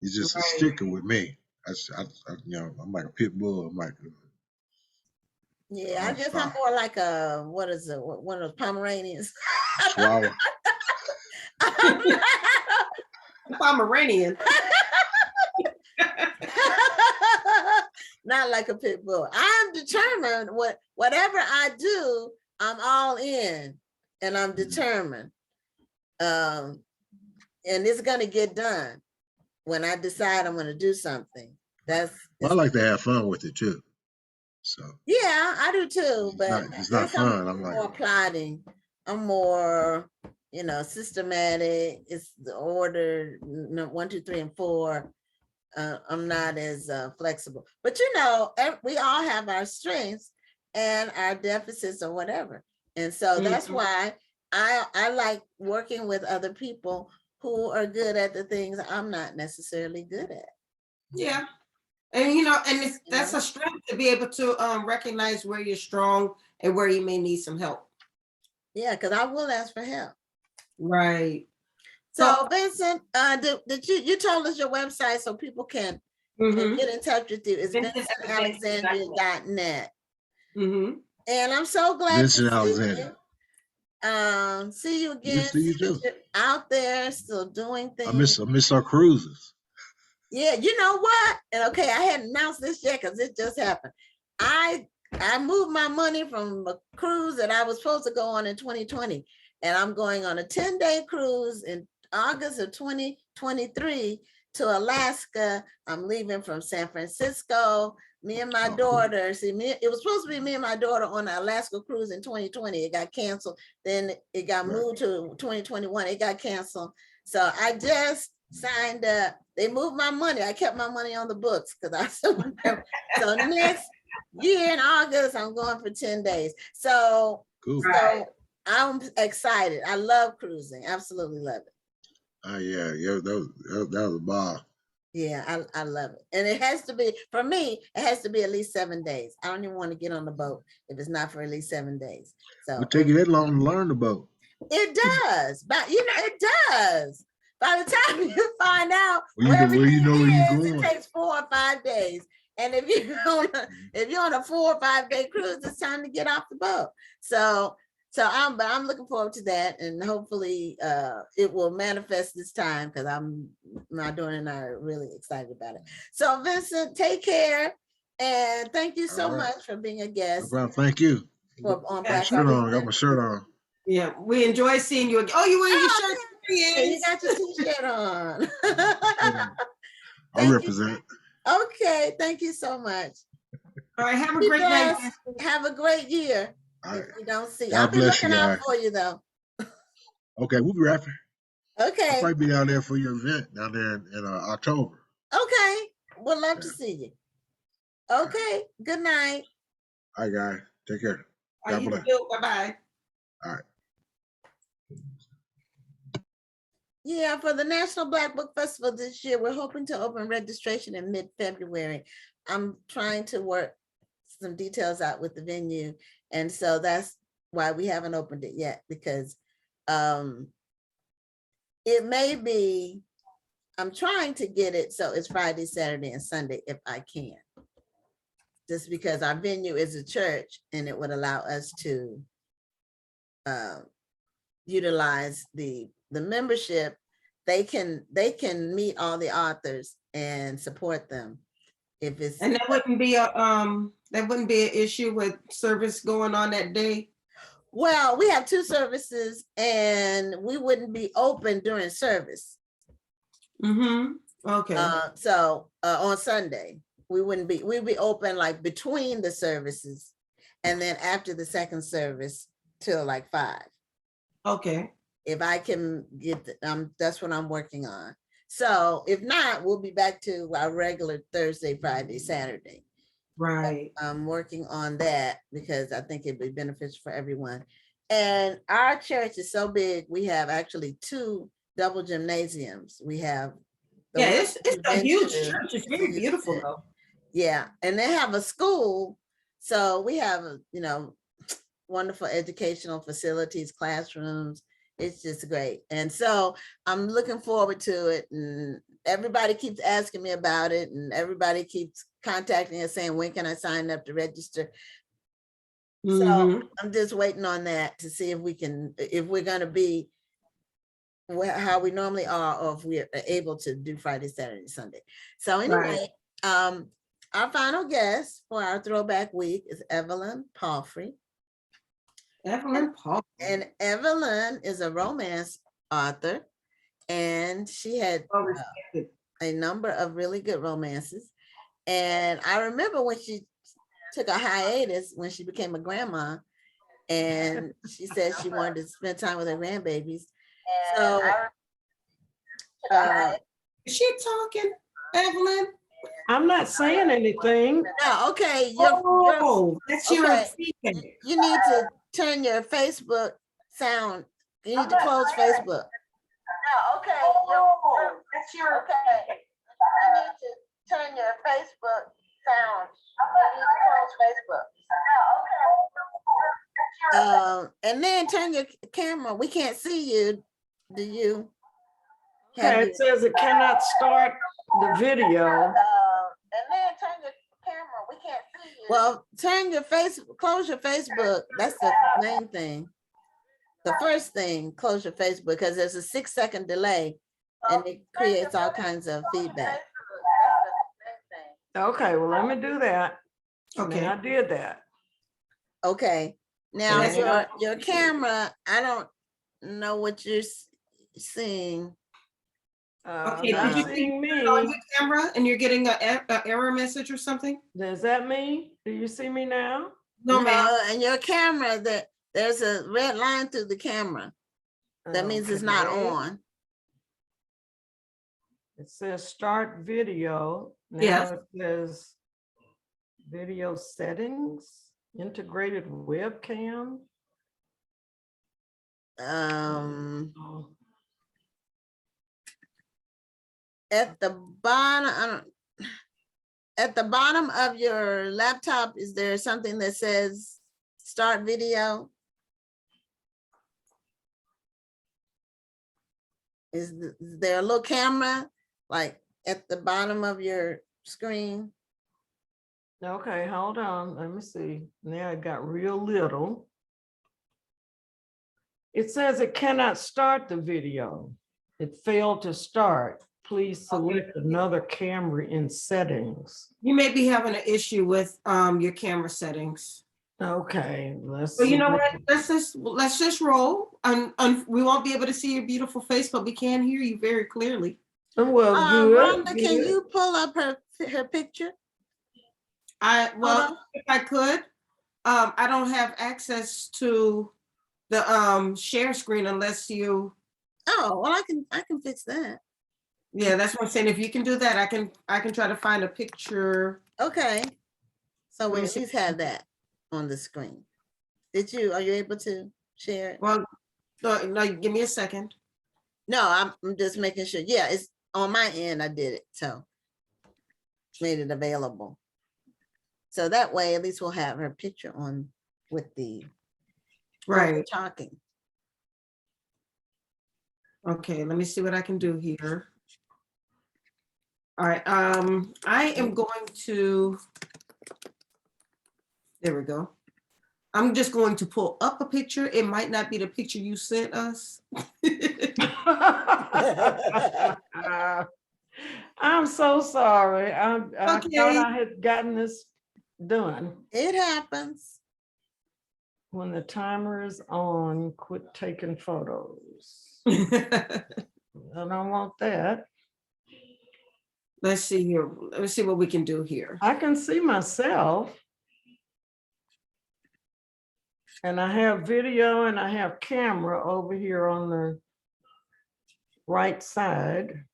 It's just a sticker with me. I'm like a pit bull. I'm like, yeah, I guess I'm more like what is it? One of those Pomeranians. Chihuahua. Pomeranian. Not like a pit bull. I'm determined. Whatever I do, I'm all in, and I'm determined. And it's gonna get done when I decide I'm gonna do something. I like to have fun with it too. So yeah, I do too. But it's not fun. I'm more plotting. I'm more, systematic. It's the order 1, 2, 3, and 4. I'm not as flexible, but we all have our strengths and our deficits or whatever. And so that's why I like working with other people who are good at the things I'm not necessarily good at. Yeah. And that's a strength to be able to recognize where you're strong and where you may need some help. Yeah, because I will ask for help. Right. So Vincent, did you told us your website so people can Mhm. get in touch with you is Vincent vincentalexandria.net. Mhm. And I'm so glad to Vincent see Alexandria. you. See you Good to again. see you See that too. you're out there still doing I things. miss our cruises. Yeah, you know what? And okay, I hadn't announced this yet because it just happened. I moved my money from a cruise that I was supposed to go on in 2020, and I'm going on a 10-day cruise in August of 2023 to Alaska. I'm leaving from San Francisco. Me and my Oh, cool. daughter, it was supposed to be me and my daughter on the Alaska cruise in 2020. It got canceled. Then it got Right. moved to 2021. It got canceled. So I just signed up. They moved my money. I kept my money on the books because I still remember. So next year in August, I'm going for 10 days. So, Cool. so I'm excited. I love cruising. Absolutely love it. Yeah, that was a ball. Yeah, I love it. And it has to be, for me, it has to be at least 7 days. I don't even want to get on the boat if it's not for at least 7 days. So It take you that long to learn the boat. it does, but it does. By the time you find out Well, where where you everything know where you're is, it going. takes 4 or 5 days. And if you're on a 4 or 5 day cruise, it's time to get off the boat. So I'm looking forward to that, and hopefully it will manifest this time because my daughter and I are really excited about it. So Vincent, take care, and thank you so much for being a No guest problem. Thank you. on Got my Black shirt History on. Got my shirt on. Yeah, we enjoy seeing you. Oh, you wearing your Oh, shirt? yeah, you got your t-shirt on. I Thank you. represent. Okay, thank you so much. All right, have a Be great night. blessed. Have a great year. All right. If we don't see, God I'll be bless you looking out guys. for you though. Okay, we'll be rapping. I'll Okay, probably be down there for your event down there in October. okay. We'd love to see you. Okay, good night. All right, guys. Take care. God bless. Bye-bye. All right. Yeah, for the National Black Book Festival this year, we're hoping to open registration in mid-February. I'm trying to work some details out with the venue. And so that's why we haven't opened it yet, because it may be, I'm trying to get it so it's Friday, Saturday, and Sunday if I can. Just because our venue is a church and it would allow us to utilize the membership. They can meet all the authors and support them. If it's, And that wouldn't be an issue with service going on that day. well, we have 2 services and we wouldn't be open during service. Mm-hmm. Okay. So on Sunday, we'd be open like between the services, and then after the second service till like 5. Okay. If I can get, that's what I'm working on. So if not, we'll be back to our regular Thursday, Friday, Saturday. Right. But I'm working on that because I think it'd be beneficial for everyone. And our church is so big, we have actually 2 double gymnasiums. We have it's a huge church. It's very beautiful though. Yeah, and they have a school. So we have, wonderful educational facilities, classrooms. It's just great. And so I'm looking forward to it. And everybody keeps asking me about it. And everybody keeps contacting us saying, when can I sign up to register? So I'm just waiting on that to see if we're going to be how we normally are, or if we're able to do Friday, Saturday, Sunday. So anyway, our final guest for our throwback week is Evelyn Palfrey. Evelyn Palfrey. And Evelyn is a romance author, and she had a number of really good romances. And I remember when she took a hiatus when she became a grandma, and she said she wanted to spend time with her grandbabies. So is she talking, Evelyn? I'm not saying anything. No, okay. That's your speaking. You need to turn your Facebook sound. You need to close Facebook. No, okay. That's your okay. You need to turn your Facebook sound. You need to close Facebook. And then turn your camera. We can't see you. Do you? Okay, it says it cannot start the video. And then turn your camera. We can't see you. Well, close your Facebook. That's the main thing. The first thing, close your Facebook because there's a 6-second delay and it creates all kinds of feedback. Okay, well, let me do that. Okay. I did that. Okay. Now Yeah. your camera, I don't know what you're seeing. Okay, Not did you seeing me? on your camera and you're getting a error message or something? Is that me? Do you see me now? No, ma'am. And your camera, there's a red line through the camera. That means it's not Okay. on. It says start video. Now Yes. it says video settings, integrated webcam. Oh, At the bottom of your laptop, is there something that says start video? Is there a little camera like at the bottom of your screen? okay, hold on. Let me see. Now it got real little. It says it cannot start the video. It failed to start. Please select another camera in settings. You may be having an issue with your camera settings. Okay, let's But you know see. what? Let's just roll. We won't be able to see your beautiful face, but we can hear you very clearly. Well, good. Rhonda, can good. you pull up her picture? If I could, I don't have access to the share screen unless you. Oh, well, I can fix that. Yeah, that's what I'm saying. If you can do that, I can try to find a picture. Okay. So we Let me at see. least have that on the screen. Are you able to share it? Well, no, give me a second. No, I'm just making sure. Yeah, it's on my end. I did it. So made it available. So that way, at least we'll have her picture on with the Right. talking. Okay, let me see what I can do here. All right, I am going to, there we go. I'm just going to pull up a picture. It might not be the picture you sent us. I'm so sorry. I thought Okay. I had gotten this done. It happens. When the timer is on, quit taking photos. I don't want that. Let's see here. Let's see what we can do here. I can see myself. And I have video and I have camera over here on the right side.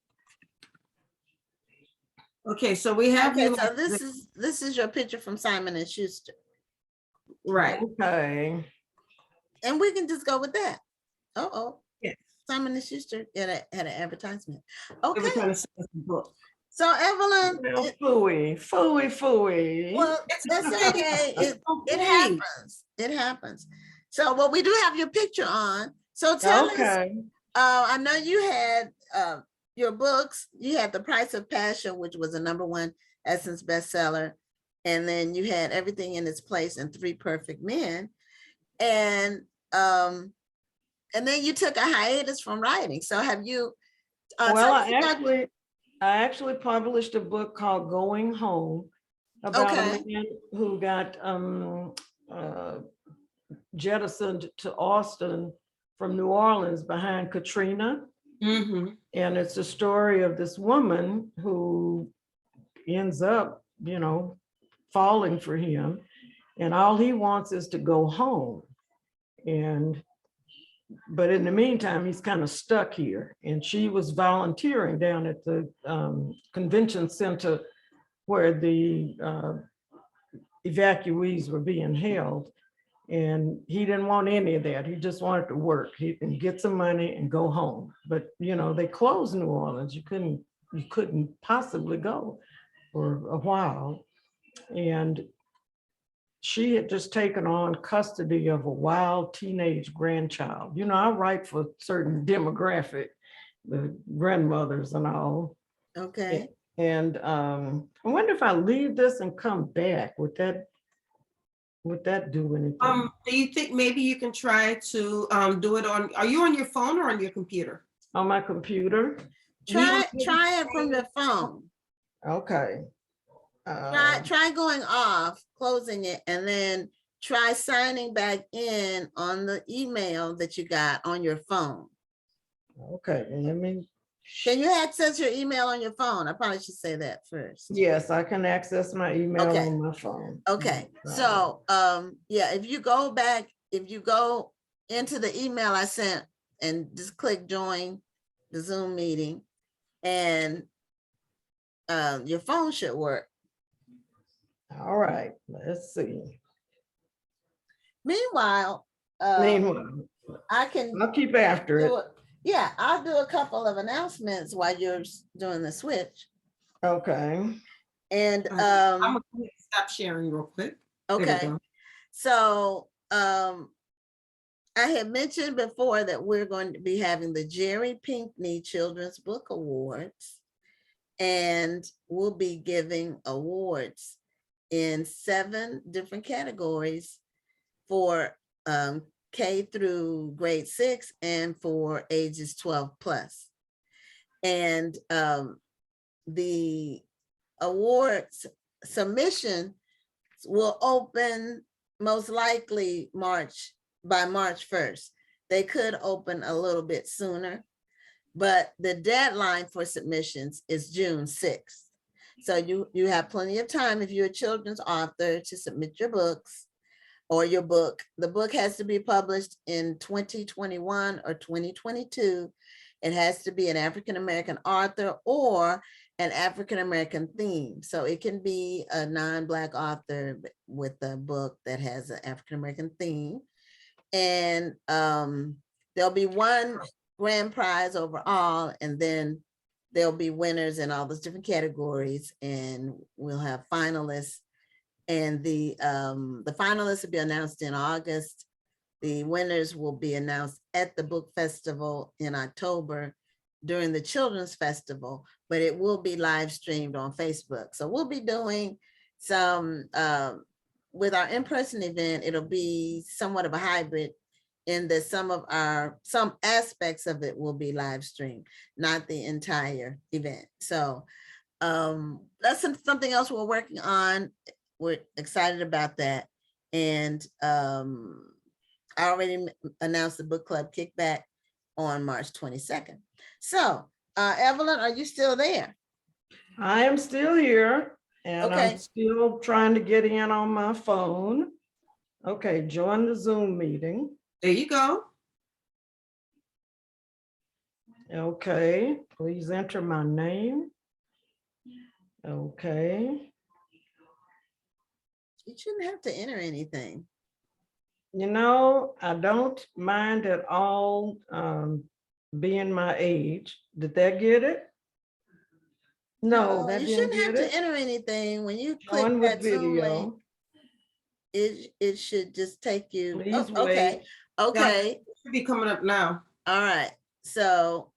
Okay, so we have Okay, you. so this is your picture from Simon and Schuster. Right. Okay. And we can just go with that. Yes. Simon and Schuster had an advertisement. We were Okay. trying to sell us a book. So Evelyn, Well, phooey. well, that's okay. It happens. It happens. So, well, we do have your picture on. So tell us. I know you had your books. You had The Price of Passion, which was a #1 Essence bestseller, and then you had Everything in Its Place and 3 Perfect Men, and then you took a hiatus from writing. So have you? Well, I actually published a book called Going Home about a man who got jettisoned to Austin from New Orleans behind Katrina. Mm-hmm. And it's a story of this woman who ends up, falling for him. And all he wants is to go home. But in the meantime, he's kind of stuck here. And she was volunteering down at the convention center where the evacuees were being held. And he didn't want any of that. He just wanted to work. He can get some money and go home. But they closed New Orleans. You couldn't possibly go for a while. And she had just taken on custody of a wild teenage grandchild. I write for certain demographic, the grandmothers and all. Okay. And I wonder if I leave this and come back, would that do anything? Do you think maybe you can try to do it on, are you on your phone or on your computer? On my computer? Try it from your phone. Okay. Try going off, closing it, and then try signing back in on the email that you got on your phone. Okay, let me. Can you access your email on your phone? I probably should say that first. Yes, I can access my email Okay. on my phone. Okay, so yeah, if you go into the email I sent and just click join the Zoom meeting, and your phone should work. All right, let's see. Meanwhile, Meanwhile, I can I'll keep after it. Yeah, I'll do a couple of announcements while you're doing the switch. Okay. And I'm gonna stop sharing real quick. okay, so I had mentioned before that we're going to be having the Jerry Pinkney Children's Book Awards, and we'll be giving awards in 7 different categories for K through grade 6 and for ages 12 plus. And the awards submission will open most likely by March 1st. They could open a little bit sooner, but the deadline for submissions is June 6th. So you have plenty of time if you're a children's author to submit your books or your book. The book has to be published in 2021 or 2022. It has to be an African-American author or an African-American theme. So it can be a non-Black author with a book that has an African-American theme. And there'll be one grand prize overall, and then there'll be winners in all those different categories, and we'll have finalists. And the finalists will be announced in August. The winners will be announced at the book festival in October during the children's festival, but it will be live streamed on Facebook. So we'll be doing some, with our in-person event, it'll be somewhat of a hybrid in that some aspects of it will be live streamed, not the entire event. So that's something else we're working on. We're excited about that. And I already announced the book club Kickback on March 22nd. So Evelyn, are you still there? I am still here, and Okay. I'm still trying to get in on my phone. Okay, join the Zoom meeting. There you go. Okay, please enter my name. Okay. You shouldn't have to enter anything. You know, I don't mind at all being my age. Did that get it? No, that you didn't shouldn't have get to it. enter anything. When you Join click with that Zoom link, video. it should just take you. Please Oh, okay. wait. Okay. It should be coming up now. All right. So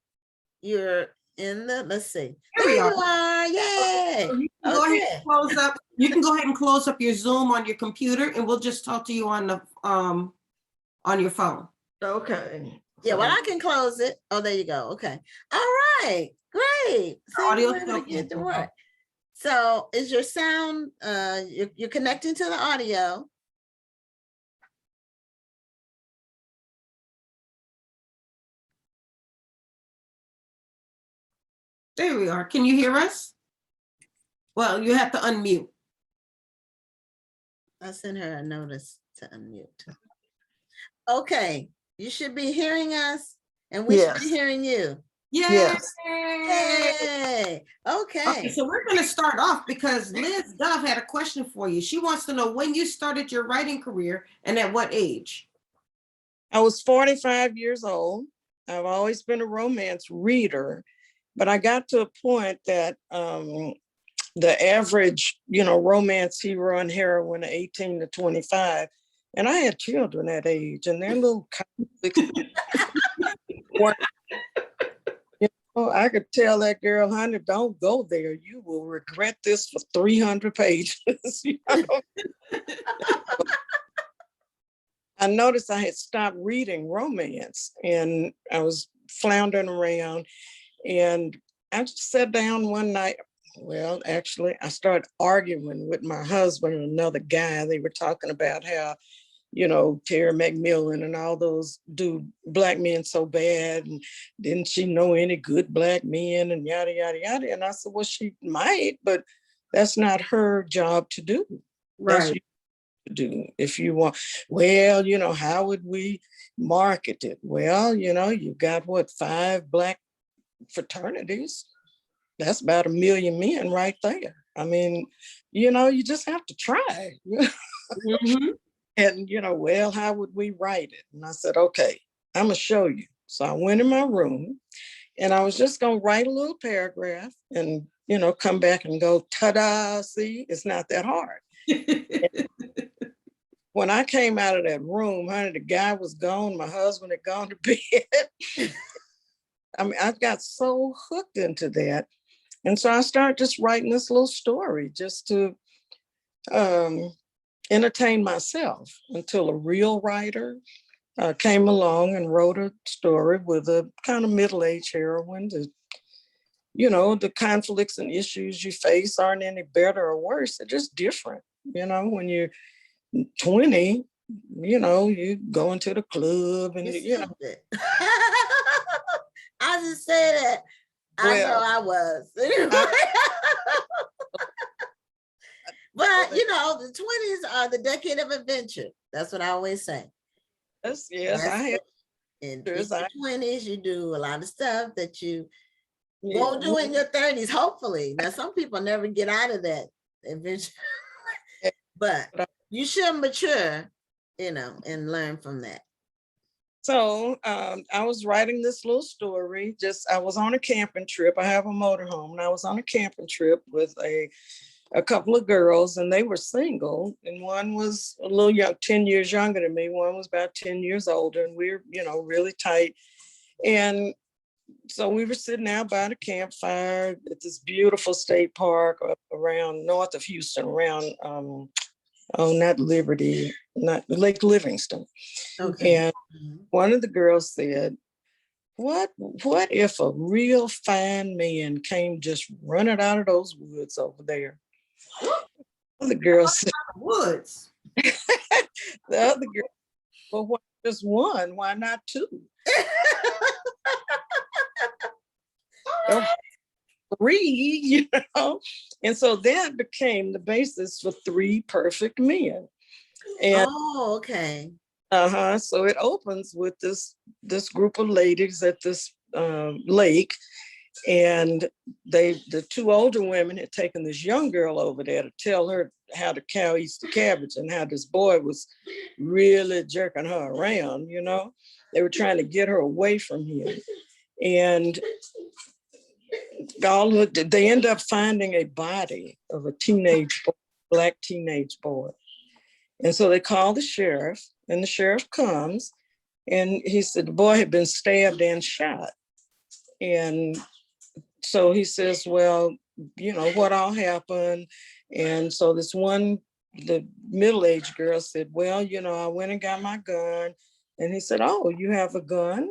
you're in the, let's see. Here we There are. you are. Yay. So you can go ahead and close up. You can go ahead and close up your Zoom on your computer, and we'll just talk to you on the on your phone. Okay. Yeah, So- well, I can close it. Oh, there you go. Okay. All right. Great. See, Audio we're able to still get to came work. So is your sound, you're connecting to the audio. There we are. Can you hear us? Well, you have to unmute. I sent her a notice to unmute. Okay, you should be hearing us and we should be Yes. hearing you. Yay! Yes. Yay. Okay, Okay. so we're going to start off because Liz Dove had a question for you. She wants to know when you started your writing career and at what age? I was 45 years old. I've always been a romance reader, but I got to a point that the average, romance hero and heroine 18 to 25, and I had children that age, and their little conflicts weren't Oh, I could tell that girl, honey, don't go there. You will regret this for 300 pages. You know? I noticed I had stopped reading romance and I was floundering around, and I just sat down one night. Well, actually, I started arguing with my husband and another guy. They were talking about how, you know, Terry McMillan and all those do black men so bad. And didn't she know any good black men and yada, yada, yada. And I said, well, she might, but that's not her job to do. That's Right. you to do. If you want, well, you know, how would we market it? Well, you know, you've got what, 5 black fraternities? That's about 1 million men right there. I mean, you know, you just have to try. Mhm. And, you know, well, how would we write it? And I said, okay, I'm going to show you. So I went in my room and I was just going to write a little paragraph and, you know, come back and go, ta-da, see, it's not that hard. When I came out of that room, honey, the guy was gone. My husband had gone to bed. I mean, I got so hooked into that. And so I started just writing this little story just to entertain myself until a real writer came along and wrote a story with a kind of middle-aged heroine. You know, the conflicts and issues you face aren't any better or worse. They're just different. You know, when you're 20, you know, you go into the club and, you know. I just say that. I know Well, I was. But, you know, the 20s are the decade of adventure. That's what I always say. yes, I had. In Yes, your 20s, you do a lot of stuff that you Yeah. won't do in your 30s, hopefully. Now, some people never get out of that adventure. But you should mature, you know, and learn from that. So I was writing this little story. I was on a camping trip. I have a motorhome, and I was on a camping trip with a couple of girls, and they were single. And one was a little young, 10 years younger than me. One was about 10 years older, and we were, you know, really tight. And so we were sitting out by the campfire at this beautiful state park around north of Houston, around not Liberty, not Lake Livingston. Okay. And one of the girls said, what if a real fine man came just running out of those woods over there? The girl said, Woods. the other girl, well, why just one? Why not 2? 3, you know? And so that became the basis for 3 perfect men. And oh, okay. So it opens with this group of ladies at this lake, and the 2 older women had taken this young girl over there to tell her how to cow eats the cabbage and how this boy was really jerking her around, you know. They were trying to get her away from him. And they end up finding a body of a black teenage boy. And so they call the sheriff, and the sheriff comes, and he said the boy had been stabbed and shot. And so he says, well, you know, what all happened? And so the middle-aged girl said, well, you know, I went and got my gun. And he said, oh, you have a gun?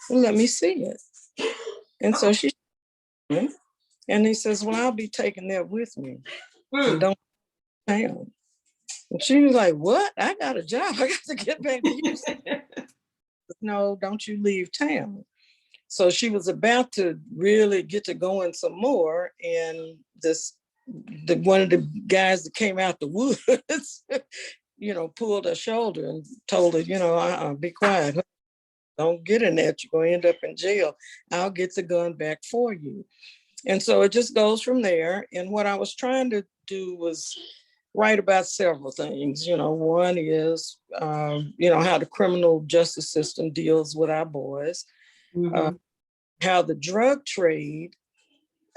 Well, let me see it. And so she, and he says, well, I'll be taking that with me. And don't town. And she was like, what? I got a job. I got to get back to Houston. No, don't you leave town. So she was about to really get to going some more. And one of the guys that came out the woods, you know, pulled her shoulder and told her, you know, be quiet. Don't get in that. You're going to end up in jail. I'll get the gun back for you. And so it just goes from there. And what I was trying to do was write about several things. You know, one is, you know, how the criminal justice system deals with our boys, how the drug trade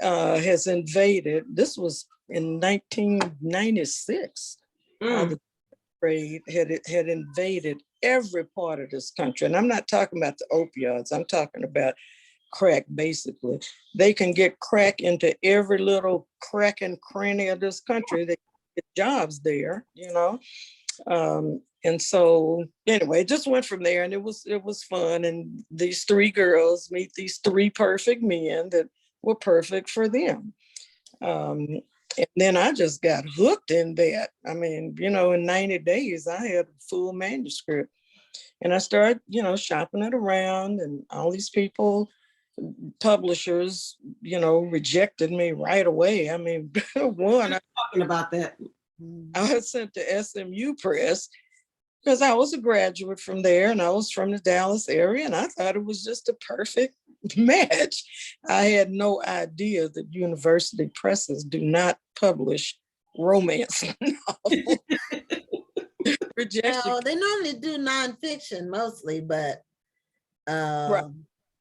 has invaded. This was in 1996. How the trade had invaded every part of this country. And I'm not talking about the opioids. I'm talking about crack, basically. They can get crack into every little crack and cranny of this country. They get jobs there, you know. And so anyway, just went from there, and it was fun. And these three girls meet these three perfect men that were perfect for them. And then I just got hooked in that. I mean, you know, in 90 days, I had a full manuscript. And I started, you know, shopping it around, and all these people, publishers, you know, rejected me right away. I mean, one, Talking about that. I was sent to SMU Press because I was a graduate from there, and I was from the Dallas area, and I thought it was just a perfect match. I had no idea that university presses do not publish romance novels. Rejection. No, they normally do nonfiction mostly, but Right.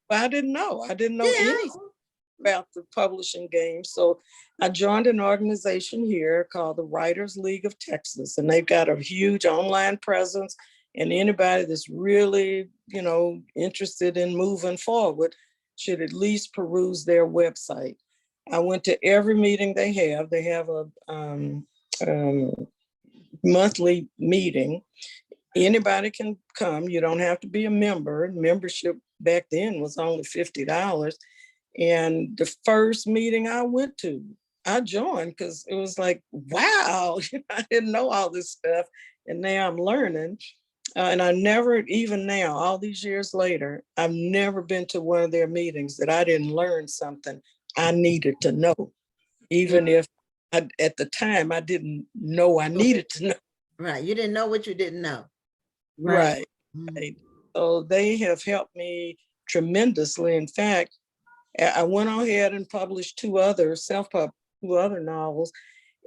I didn't know. I didn't know yeah. anything about the publishing game. So I joined an organization here called the Writers League of Texas, and they've got a huge online presence. And anybody that's really, you know, interested in moving forward should at least peruse their website. I went to every meeting they have. They have a monthly meeting. Anybody can come. You don't have to be a member. Membership back then was only $50. And the first meeting I went to, I joined because it was like, wow, I didn't know all this stuff. And now I'm learning. And I never, even now, all these years later, I've never been to one of their meetings that I didn't learn something I needed to know, even if at the time I didn't know I needed to know. Right. You didn't know what you didn't know. Right. Right. So they have helped me tremendously. In fact, I went ahead and published two other novels,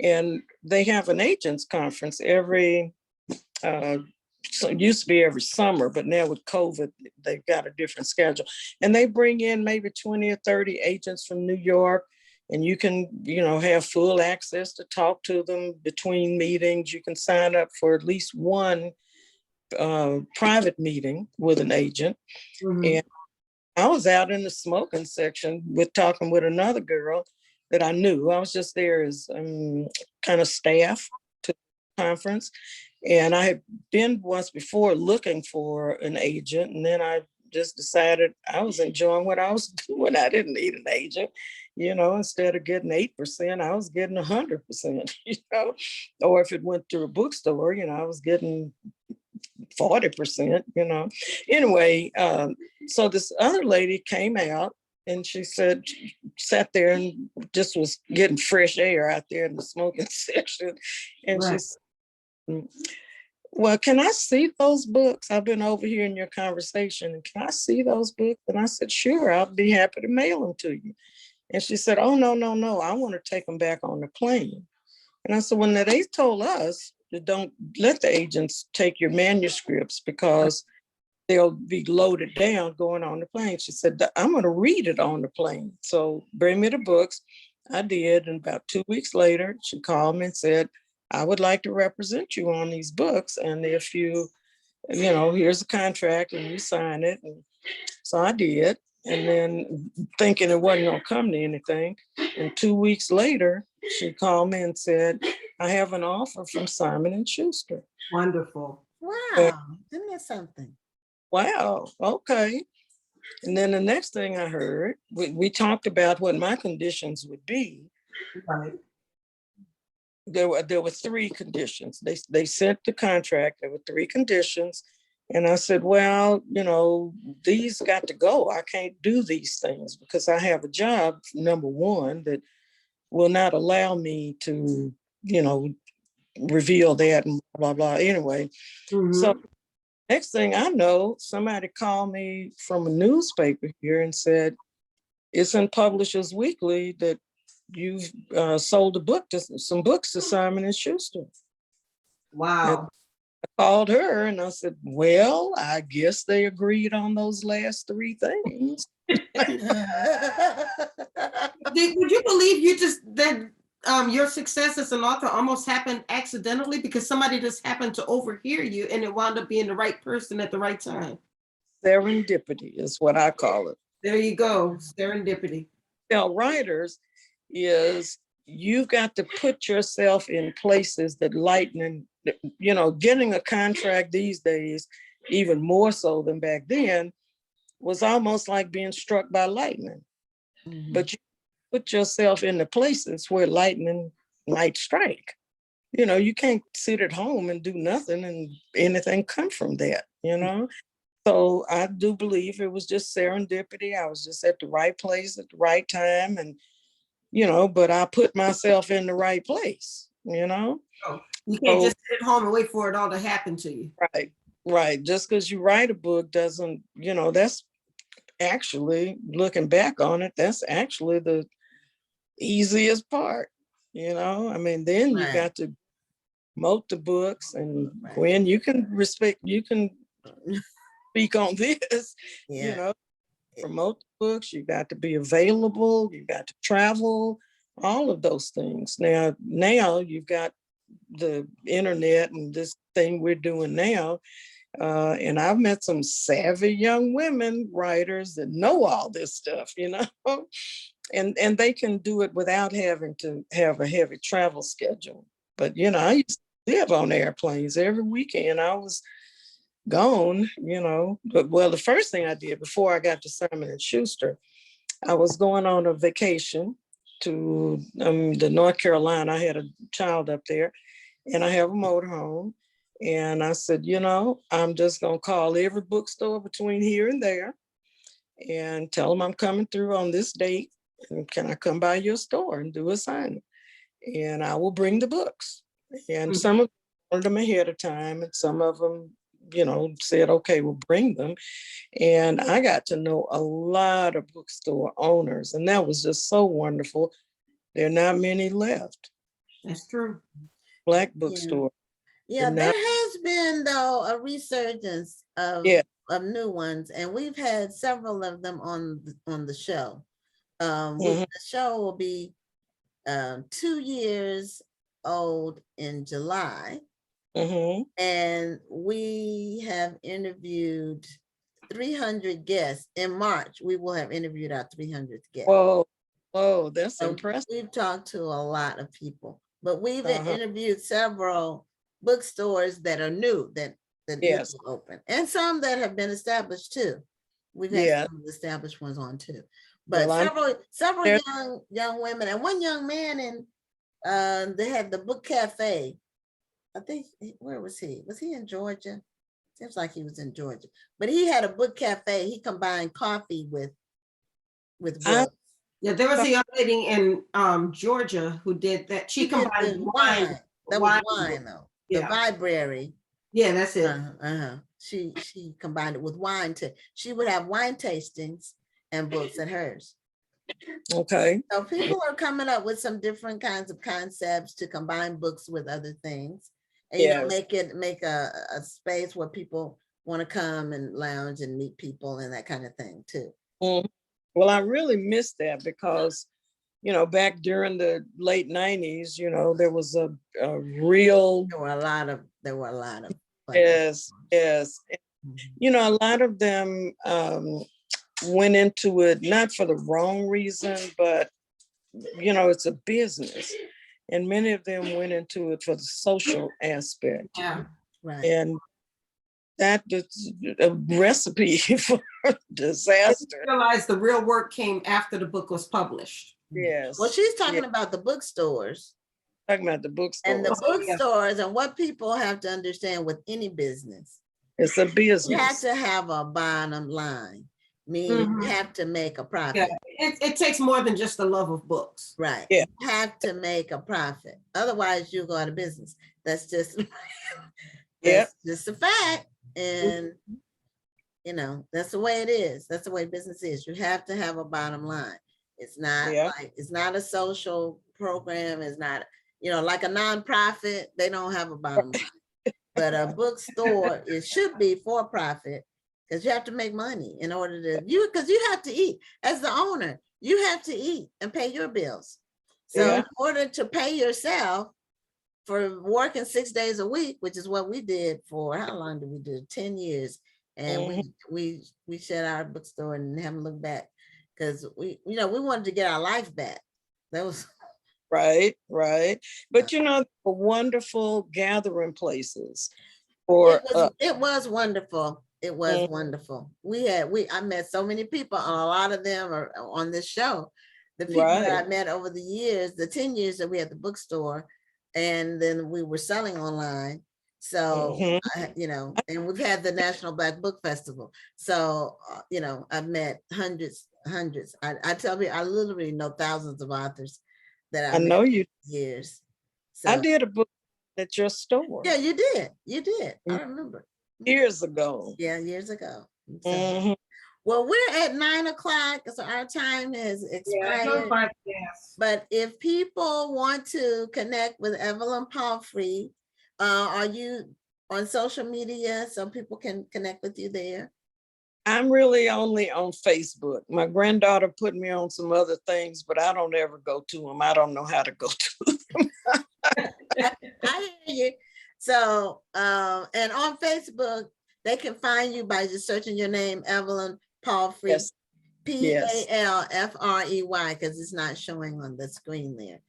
and they have an agents conference so it used to be every summer, but now with COVID, they've got a different schedule. And they bring in maybe 20 or 30 agents from New York, and you can, you know, have full access to talk to them between meetings. You can sign up for at least one private meeting with an agent. And I was out in the smoking section talking with another girl that I knew. I was just there as kind of staff to the conference. And I had been once before looking for an agent, and then I just decided I was enjoying what I was doing. I didn't need an agent, you know. Instead of getting 8%, I was getting 100%, you know. Or if it went to a bookstore, you know, I was getting 40%, you know. Anyway, so this other lady came out, and she said, sat there and just was getting fresh air out there in the smoking section. And she said, well, can I see those books? I've been overhearing your conversation, and can I see those books? And I said, sure, I'll be happy to mail them to you. And she said, oh, no, I want to take them back on the plane. And I said, well, now they told us that don't let the agents take your manuscripts because they'll be loaded down going on the plane. She said, I'm going to read it on the plane. So bring me the books. I did. And about 2 weeks later, she called me and said, I would like to represent you on these books. And if you know, here's a contract and you sign it. And so I did. And then thinking it wasn't going to come to anything. And 2 weeks later, she called me and said, I have an offer from Simon & Schuster. Wonderful. Wow. Isn't that something? Wow. Okay. And then the next thing I heard, we talked about what my conditions would be. Right. There were three conditions. They sent the contract. There were three conditions. And I said, well, you know, these got to go. I can't do these things because I have a job, number one, that will not allow me to, you know, reveal that and blah, blah, blah. Anyway, so next thing I know, somebody called me from a newspaper here and said, it's in Publishers Weekly that you've sold some books to Simon & Schuster. Wow. And I called her and I said, well, I guess they agreed on those last three things. Would you believe that your success as an author almost happened accidentally because somebody just happened to overhear you and it wound up being the right person at the right time? Serendipity is what I call it. There you go, serendipity. tell writers is you've got to put yourself in places that lightning, getting a contract these days, even more so than back then, was almost like being struck by lightning. But you put yourself in the places where lightning might strike. You can't sit at home and do nothing and anything come from that. So I do believe it was just serendipity. I was just at the right place at the right time. And, but I put myself in the right place, Oh, you can't just sit at home and wait for it all to happen to you. Right. Just because you write a book doesn't, that's actually, looking back on it, that's actually the easiest part. Then you got to promote the books, and when you can speak on this, promote the books, you got to be available, you got to travel, all of those things. Now you've got the internet and this thing we're doing now. And I've met some savvy young women writers that know all this stuff, and they can do it without having to have a heavy travel schedule. But, I used to live on airplanes every weekend. I was gone, but the first thing I did before I got to Simon & Schuster, I was going on a vacation to the North Carolina. I had a child up there and I have a motorhome. And I said, I'm just going to call every bookstore between here and there and tell them I'm coming through on this date. And can I come by your store and do a signing? And I will bring the books. And some of them ordered them ahead of time, and some of them, said, okay, we'll bring them. And I got to know a lot of bookstore owners, and that was just so wonderful. There are not many left. That's true. Black bookstore. Yeah, there has been, though, a resurgence of new ones, and we've had several of them on the show. The show will be 2 years old in July, and we have interviewed 300 guests. In March, we will have interviewed our 300th guest. Whoa, that's impressive. We've talked to a lot of people, but we've interviewed several bookstores that are new, that will open, and some that have been established too. We've had some established ones on too, but several young women and one young man, and they had the book cafe. I think, where was he? Was he in Georgia? Seems like he was in Georgia, but he had a book cafe. He combined coffee with books. Yeah, there was a young lady in Georgia who did that. She combined wine. That was wine though. The library. Yeah, that's it. She combined it with wine. She would have wine tastings and books at hers. Okay. So people are coming up with some different kinds of concepts to combine books with other things, and make a space where people want to come and lounge and meet people and that kind of thing too. Well, I really missed that because, back during the late 90s, there was a real. There were a lot of. Yes. A lot of them went into it not for the wrong reason, but it's a business, and many of them went into it for the social aspect. Yeah, right. And that is a recipe for disaster. I realized the real work came after the book was published. Yes. Well, she's talking about the bookstores. Talking about the bookstores. And the bookstores, and what people have to understand with any business. It's a business. You have to have a bottom line. Meaning you have to make a profit. Yeah. It takes more than just the love of books. Right. Yeah. You have to make a profit. Otherwise, you'll go out of business. That's just just a fact. And that's the way it is. That's the way business is. You have to have a bottom line. It's not it's not a social program. It's not, like a nonprofit, they don't have a bottom line. But a bookstore, it should be for profit, because you have to make money in order to because you have to eat. As the owner, you have to eat and pay your bills. So in order to pay yourself for working 6 days a week, which is what we did for, how long did we do? 10 years. And we shut our bookstore and haven't looked back. because we wanted to get our life back. That was Right, right. But wonderful gathering places for it was wonderful. It was Mm. wonderful. I met so many people, and a lot of them are on this show. The people that I Right. met over the years, the 10 years that we had the bookstore, and then we were selling online. So, Mhm. and we've had the National Black Book Festival. So, I've met hundreds. I tell you, I literally know thousands of authors that I I've met know over you. the years. I So, did a book at your store yeah, you did. You did. I remember. years ago. Yeah, years ago. So, Mhm. well, we're at 9:00, so our time has expired. Yes. But if people want to connect with Evelyn Palfrey, are you on social media so people can connect with you there? I'm really only on Facebook. My granddaughter put me on some other things, but I don't ever go to them. I don't know how to go to them. I hear you. So, and on Facebook, they can find you by just searching your name, Evelyn Palfrey, Yes. Yes. Palfrey, because it's not showing on the screen there.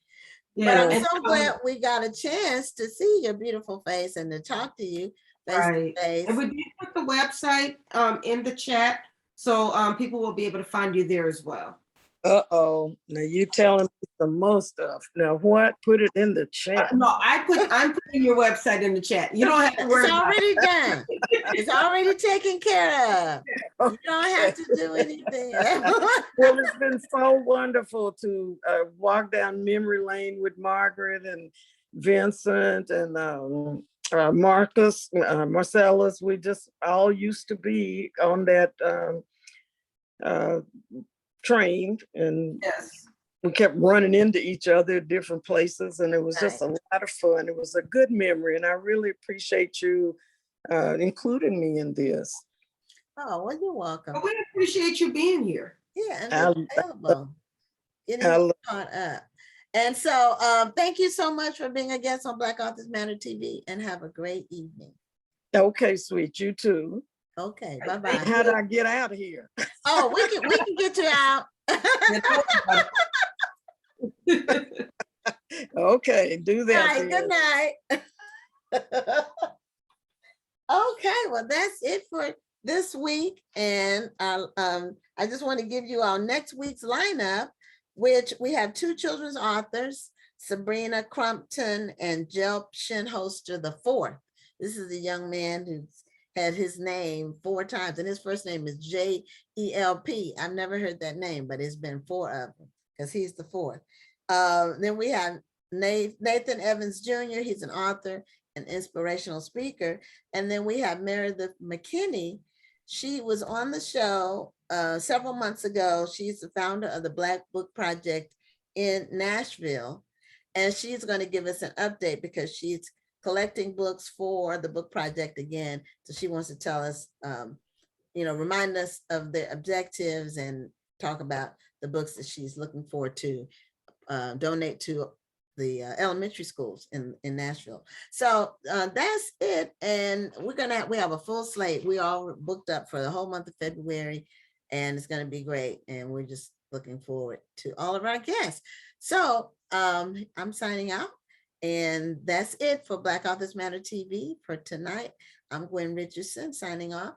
But Yeah, I'm and, so glad we got a chance to see your beautiful face and to talk to you face right. to face. And we did put the website in the chat, so people will be able to find you there as well. Uh-oh. Now you telling me some more stuff. Now what? Put it in the chat. No, I'm putting your website in the chat. You don't have to worry It's about already done. It's already taken care of. You don't have to do anything. Well, it's been so wonderful to walk down memory lane with Margaret and Vincent and Marcellus. We just all used to be on that train, and Yes. we kept running into each other at different places, and it was just a lot of fun. It was a good memory, and I really appreciate you including me in this. Oh, well, you're welcome. But we appreciate you being here. Yeah, and available. Getting caught up. And so thank you so much for being a guest on Black Authors Matter TV, and have a great evening. Okay, sweet. You too. Okay, bye-bye. How do I get out of here? Oh, we can get you out. Okay, do that. All right, good night. Okay, well, that's it for this week. And I just want to give you our next week's lineup, which we have 2 children's authors, Sabrina Crumpton and Jelp Shinholster IV. This is a young man who's had his name 4 times, and his first name is J-E-L-P. I've never heard that name, but it's been 4 of them because he's the 4th. Then we have Nathan Evans Jr. He's an author, an inspirational speaker. And then we have Meredith McKinney. She was on the show several months ago. She's the founder of the Black Book Project in Nashville. And she's going to give us an update because she's collecting books for the book project again. So she wants to tell us, remind us of the objectives and talk about the books that she's looking forward to donate to the elementary schools in Nashville. So that's it. And we have a full slate. We all booked up for the whole month of February, and it's going to be great. And we're just looking forward to all of our guests. So I'm signing out. And that's it for Black Authors Matter TV for tonight. I'm Gwen Richardson signing off.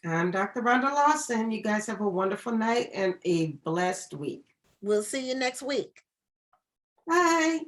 I'm Dr. Rhonda Lawson. You guys have a wonderful night and a blessed week. We'll see you next week. Bye.